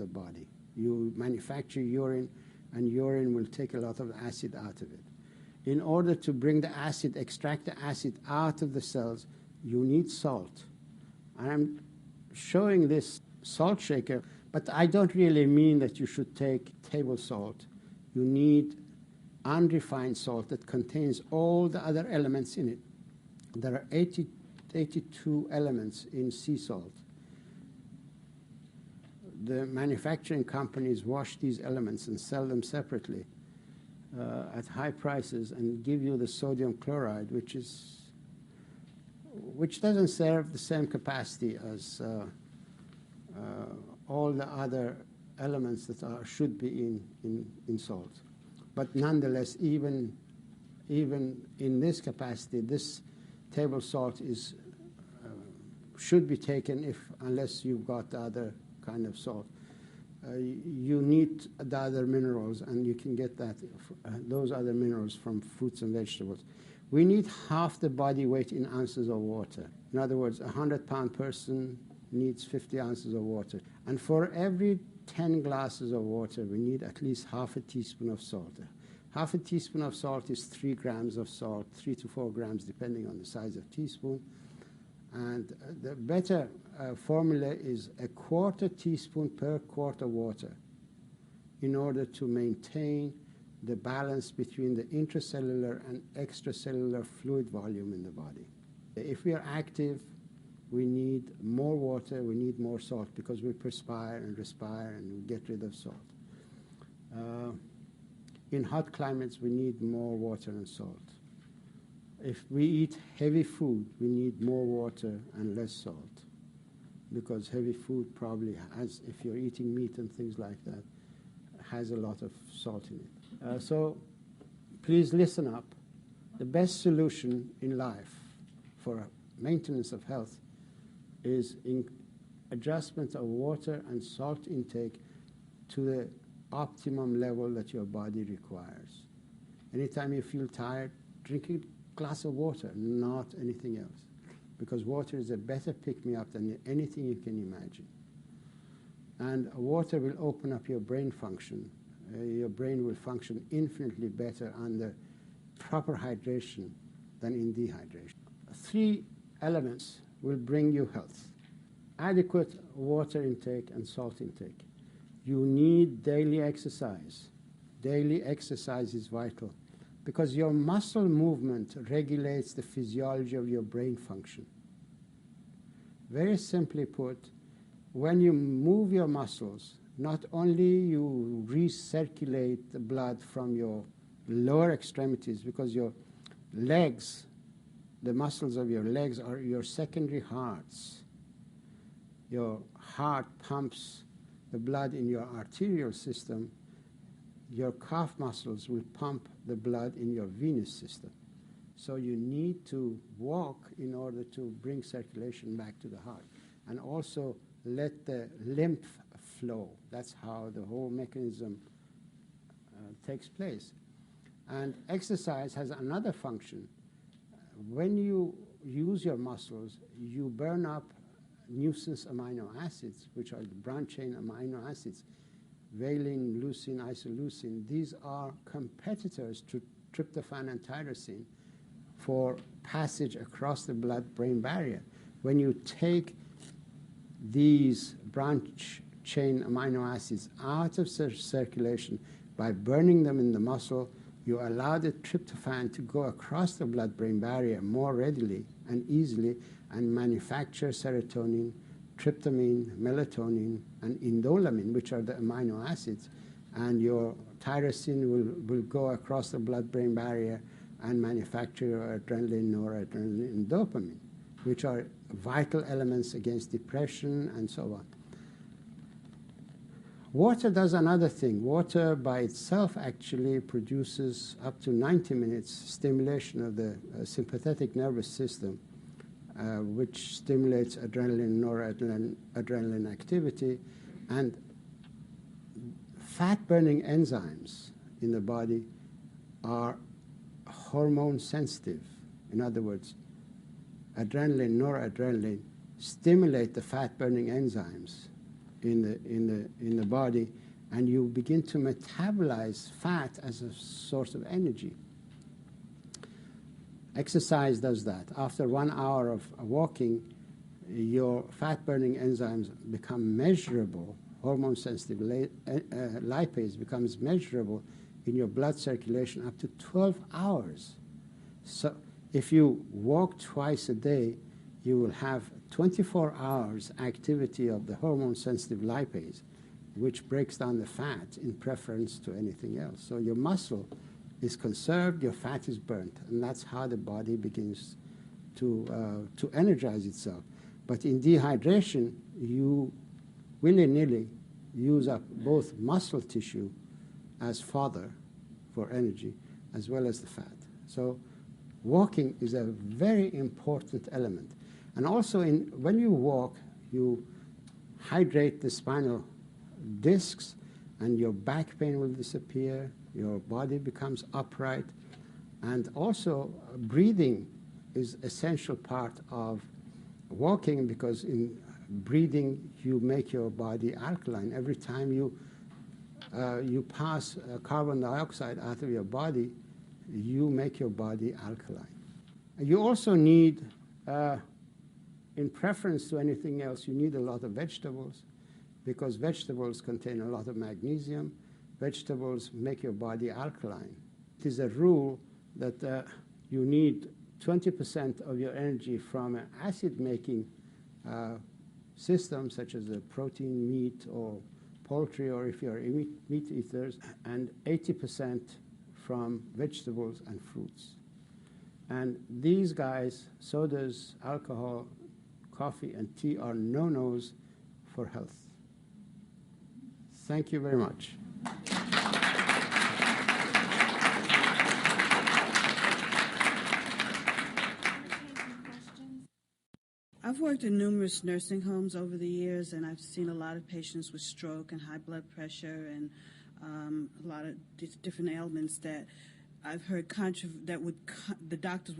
body. You manufacture urine, and urine will take a lot of acid out of it. In order to bring the acid, extract the acid out of the cells, you need salt. And I'm showing this salt shaker, but I don't really mean that you should take table salt. You need unrefined salt that contains all the other elements in it. There are 82 elements in sea salt. The manufacturing companies wash these elements and sell them separately at high prices and give you the sodium chloride, which doesn't serve the same capacity as all the other elements that should be in salt. But nonetheless, even in this capacity, this table salt should be taken unless you've got the other kind of salt. you need the other minerals, and you can get those other minerals from fruits and vegetables. We need half the body weight in ounces of water. In other words, a 100-pound person needs 50 ounces of water. And for every 10 glasses of water, we need at least half a teaspoon of salt. Half a teaspoon of salt is 3 grams of salt, 3 to 4 grams, depending on the size of teaspoon. And the better formula is a quarter teaspoon per quart of water in order to maintain the balance between the intracellular and extracellular fluid volume in the body. If we are active, we need more water, we need more salt, because we perspire and respire and we get rid of salt. In hot climates, we need more water and salt. If we eat heavy food, we need more water and less salt, because heavy food probably has, if you're eating meat and things like that, has a lot of salt in it. So please listen up. The best solution in life for maintenance of health is in adjustment of water and salt intake to the optimum level that your body requires. Anytime you feel tired, drink a glass of water, not anything else, because water is a better pick-me-up than anything you can imagine. And water will open up your brain function. Your brain will function infinitely better under proper hydration than in dehydration. 3 elements will bring you health: adequate water intake and salt intake. You need daily exercise. Daily exercise is vital, because your muscle movement regulates the physiology of your brain function. Very simply put, when you move your muscles, not only you recirculate the blood from your lower extremities, because your legs, the muscles of your legs are your secondary hearts. Your heart pumps the blood in your arterial system. Your calf muscles will pump the blood in your venous system. So you need to walk in order to bring circulation back to the heart, and also let the lymph flow. That's how the whole mechanism takes place. And exercise has another function. When you use your muscles, you burn up nuisance amino acids, which are the branch-chain amino acids: valine, leucine, isoleucine. These are competitors to tryptophan and tyrosine for passage across the blood-brain barrier. When you take these branch-chain amino acids out of circulation by burning them in the muscle, you allow the tryptophan to go across the blood-brain barrier more readily and easily and manufacture serotonin, tryptamine, melatonin, and indolamine, which are the amino acids. And your tyrosine will go across the blood-brain barrier and manufacture your adrenaline, noradrenaline, and dopamine, which are vital elements against depression and so on. Water does another thing. Water by itself actually produces up to 90 minutes stimulation of the sympathetic nervous system, which stimulates adrenaline, noradrenaline activity. And fat-burning enzymes in the body are hormone sensitive. In other words, adrenaline, noradrenaline stimulate the fat-burning enzymes in the body, and you begin to metabolize fat as a source of energy. Exercise does that. After 1 hour of walking, your fat-burning enzymes become measurable. Hormone-sensitive lipase becomes measurable in your blood circulation up to 12 hours. So if you walk twice a day, you will have 24 hours activity of the hormone-sensitive lipase, which breaks down the fat in preference to anything else. So your muscle is conserved, your fat is burnt, and that's how the body begins to energize itself. But in dehydration, you willy-nilly use up both muscle tissue as fodder for energy, as well as the fat. So walking is a very important element. And also, when you walk, you hydrate the spinal discs, and your back pain will disappear, your body becomes upright, and also breathing is essential part of walking, because in breathing you make your body alkaline. Every time you pass carbon dioxide out of your body, you make your body alkaline. You also need, in preference to anything else, you need a lot of vegetables, because vegetables contain a lot of magnesium. Vegetables make your body alkaline. It is a rule that you need 20% of your energy from an acid-making system, such as a protein, meat, or poultry, or if you're meat eaters, and 80% from vegetables and fruits. And these guys, sodas, alcohol, coffee, and tea, are no-nos for health. Thank you very much.
I've worked in numerous nursing homes over the years, and I've seen a lot of patients with stroke and high blood pressure and a lot of different ailments that I've heard the doctors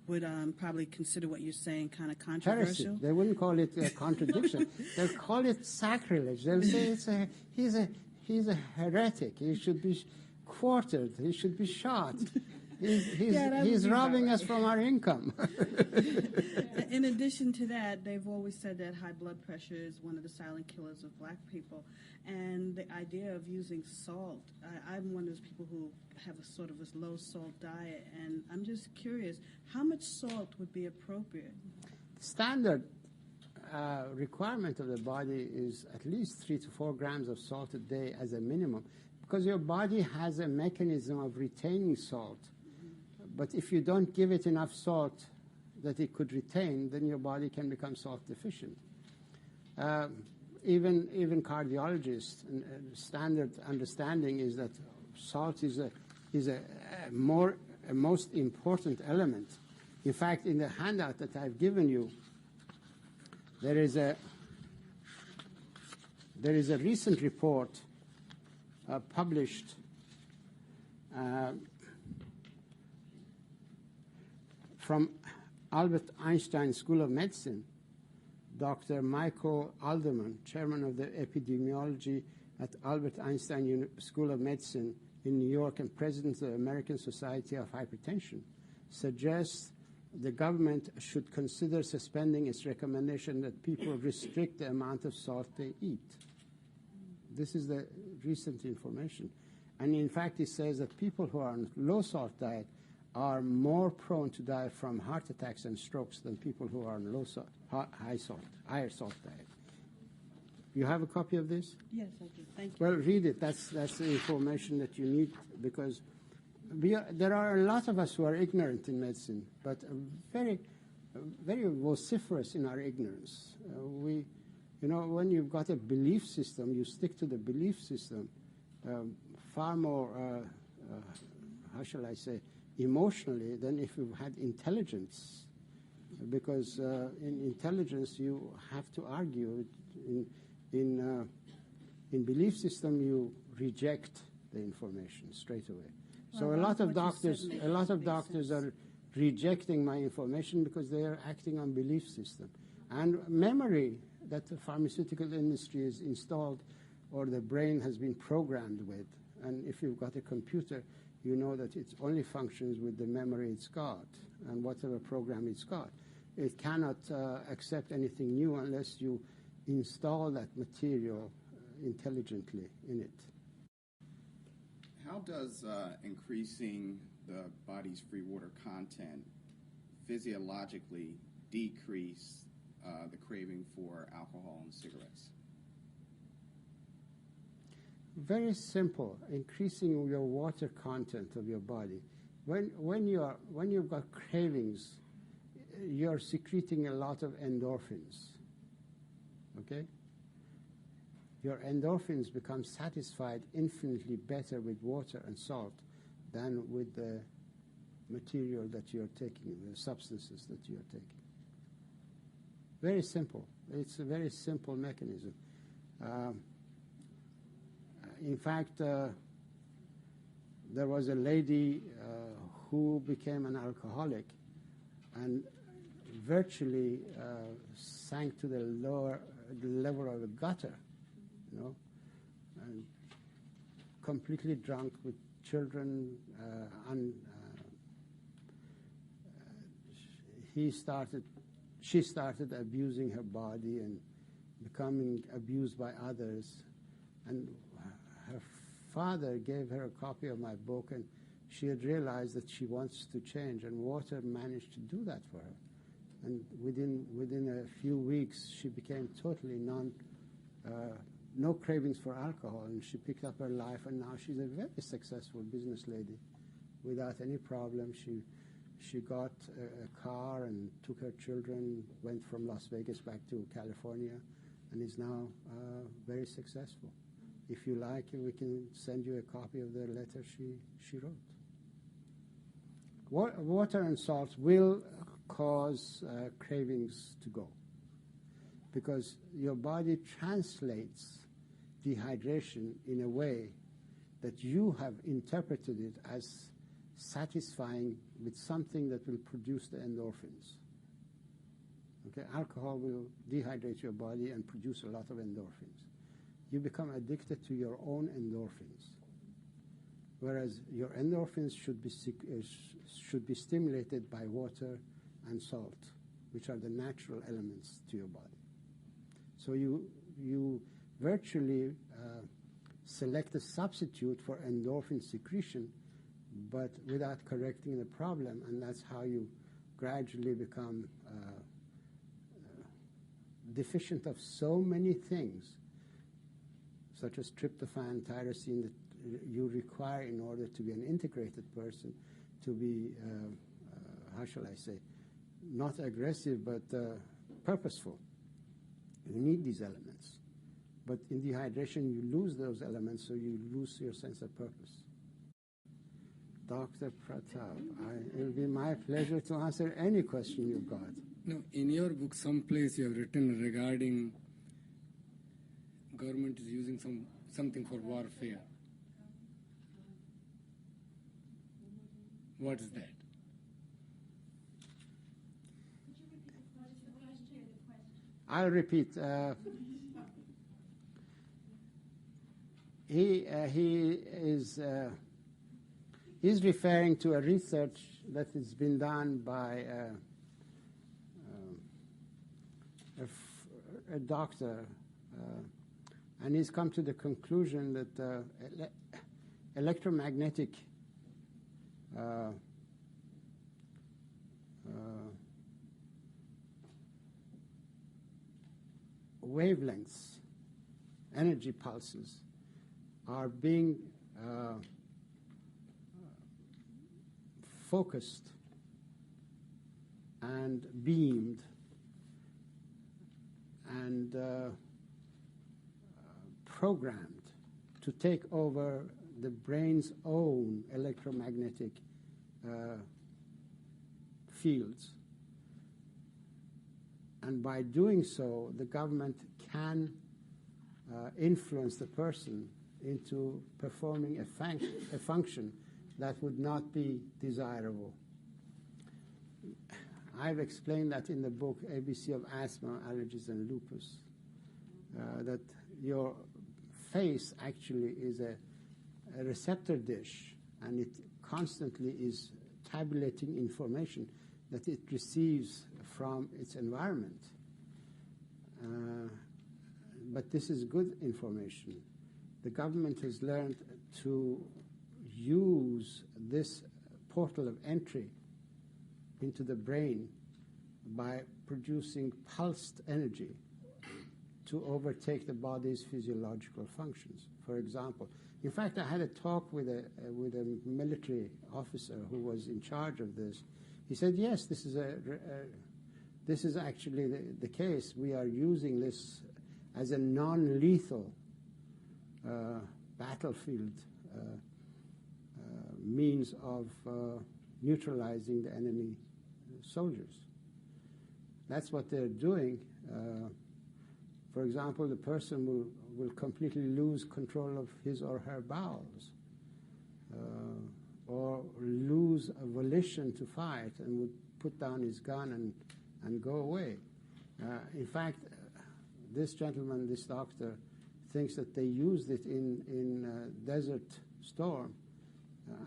would probably consider what you're saying kind of controversial.
Heresy. They wouldn't call it a contradiction. They'll call it sacrilege. They'll say he's a heretic. He should be quartered. He should be shot. He's robbing us from our income.
In addition to that, they've always said that high blood pressure is one of the silent killers of black people. And the idea of using salt, I'm one of those people who have a sort of a low salt diet, and I'm just curious, how much salt would be appropriate?
Standard requirement of the body is at least 3 to 4 grams of salt a day as a minimum, because your body has a mechanism of retaining salt. But if you don't give it enough salt that it could retain, then your body can become salt deficient. Even cardiologists, standard understanding is that salt is a most important element. In fact, in the handout that I've given you, there is a recent report published from Albert Einstein School of Medicine. Dr. Michael Alderman, chairman of the epidemiology at Albert Einstein School of Medicine in New York and president of the American Society of Hypertension, suggests the government should consider suspending its recommendation that people restrict the amount of salt they eat. This is the recent information. And in fact, it says that people who are on low salt diet are more prone to die from heart attacks and strokes than people who are on higher salt diet. You have a copy of this?
Yes, I do. Thank you.
Well, read it. That's the information that you need, because there are a lot of us who are ignorant in medicine, but very vociferous in our ignorance. When you've got a belief system, you stick to the belief system far more, how shall I say, emotionally than if you had intelligence, because in intelligence you have to argue. In belief system you reject the information straight away. So a lot of doctors are rejecting my information because they are acting on belief system and memory that the pharmaceutical industry is installed or the brain has been programmed with. And if you've got a computer, you know that it only functions with the memory it's got and whatever program it's got. It cannot accept anything new unless you install that material intelligently in it.
How does increasing the body's free water content physiologically decrease the craving for alcohol and cigarettes?
Very simple. Increasing your water content of your body. When you've got cravings, you're secreting a lot of endorphins. Okay? Your endorphins become satisfied infinitely better with water and salt than with the material that you're taking, the substances that you're taking. Very simple. It's a very simple mechanism. in fact, there was a lady who became an alcoholic and virtually sank to the level of a gutter, you know, and completely drunk with children. She started abusing her body and becoming abused by others. And her father gave her a copy of my book, and she had realized that she wants to change, and water managed to do that for her. And within a few weeks, she became totally no cravings for alcohol, and she picked up her life, and now she's a very successful business lady without any problem. She got a car and took her children, went from Las Vegas back to California, and is now very successful. If you like, we can send you a copy of the letter she wrote. Water and salt will cause cravings to go, because your body translates dehydration in a way that you have interpreted it as satisfying with something that will produce the endorphins. Okay, alcohol will dehydrate your body and produce a lot of endorphins. You become addicted to your own endorphins, whereas your endorphins should be stimulated by water and salt, which are the natural elements to your body. So you virtually select a substitute for endorphin secretion, but without correcting the problem, and that's how you gradually become deficient of so many things, such as tryptophan, tyrosine, that you require in order to be an integrated person, to be, how shall I say, not aggressive, but purposeful. You need these elements. But in dehydration, you lose those elements, so you lose your sense of purpose. Dr. Pratap, it will be my pleasure to answer any question you've got.
No, in your book, someplace you have written regarding government is using something for warfare. What is that?
I'll repeat. He's referring to a research that has been done by a doctor, and he's come to the conclusion that electromagnetic wavelengths, energy pulses, are being focused and beamed and programmed to take over the brain's own electromagnetic fields. And by doing so, the government can influence the person into performing a function that would not be desirable. I've explained that in the book ABC of Asthma, Allergies, and Lupus, that your face actually is a receptor dish, and it constantly is tabulating information that it receives from its environment. But this is good information. The government has learned to use this portal of entry into the brain by producing pulsed energy to overtake the body's physiological functions. For example, in fact, I had a talk with a military officer who was in charge of this. He said, yes, this is actually the case. We are using this as a non-lethal battlefield means of neutralizing the enemy soldiers. That's what they're doing. For example, the person will completely lose control of his or her bowels, or lose a volition to fight and would put down his gun and go away. In fact, this gentleman, this doctor, thinks that they used it in Desert Storm,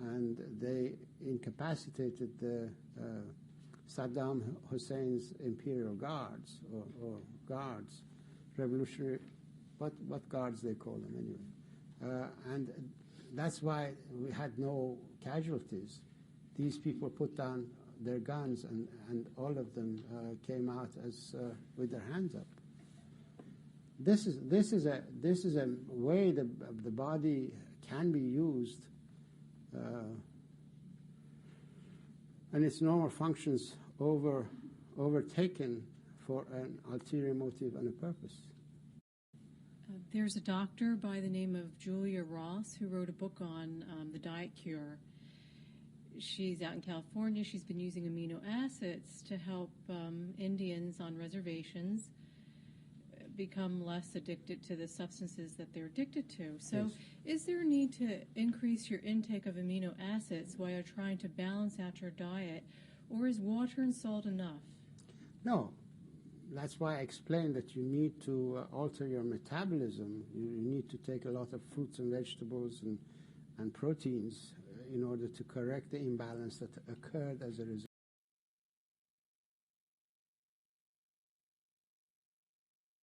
and they incapacitated the Saddam Hussein's imperial guards, or guards, revolutionary, what guards they call them anyway. And that's why we had no casualties. These people put down their guns, and all of them came out as with their hands up. This is a way the body can be used, and its normal functions overtaken for an ulterior motive and a purpose.
There's a doctor by the name of Julia Ross who wrote a book on the diet cure. She's out in California. She's been using amino acids to help Indians on reservations become less addicted to the substances that they're addicted to. So is there a need to increase your intake of amino acids while you're trying to balance out your diet, or is water and salt enough?
No. That's why I explained that you need to alter your metabolism. You need to take a lot of fruits and vegetables and proteins in order to correct the imbalance that occurred as a result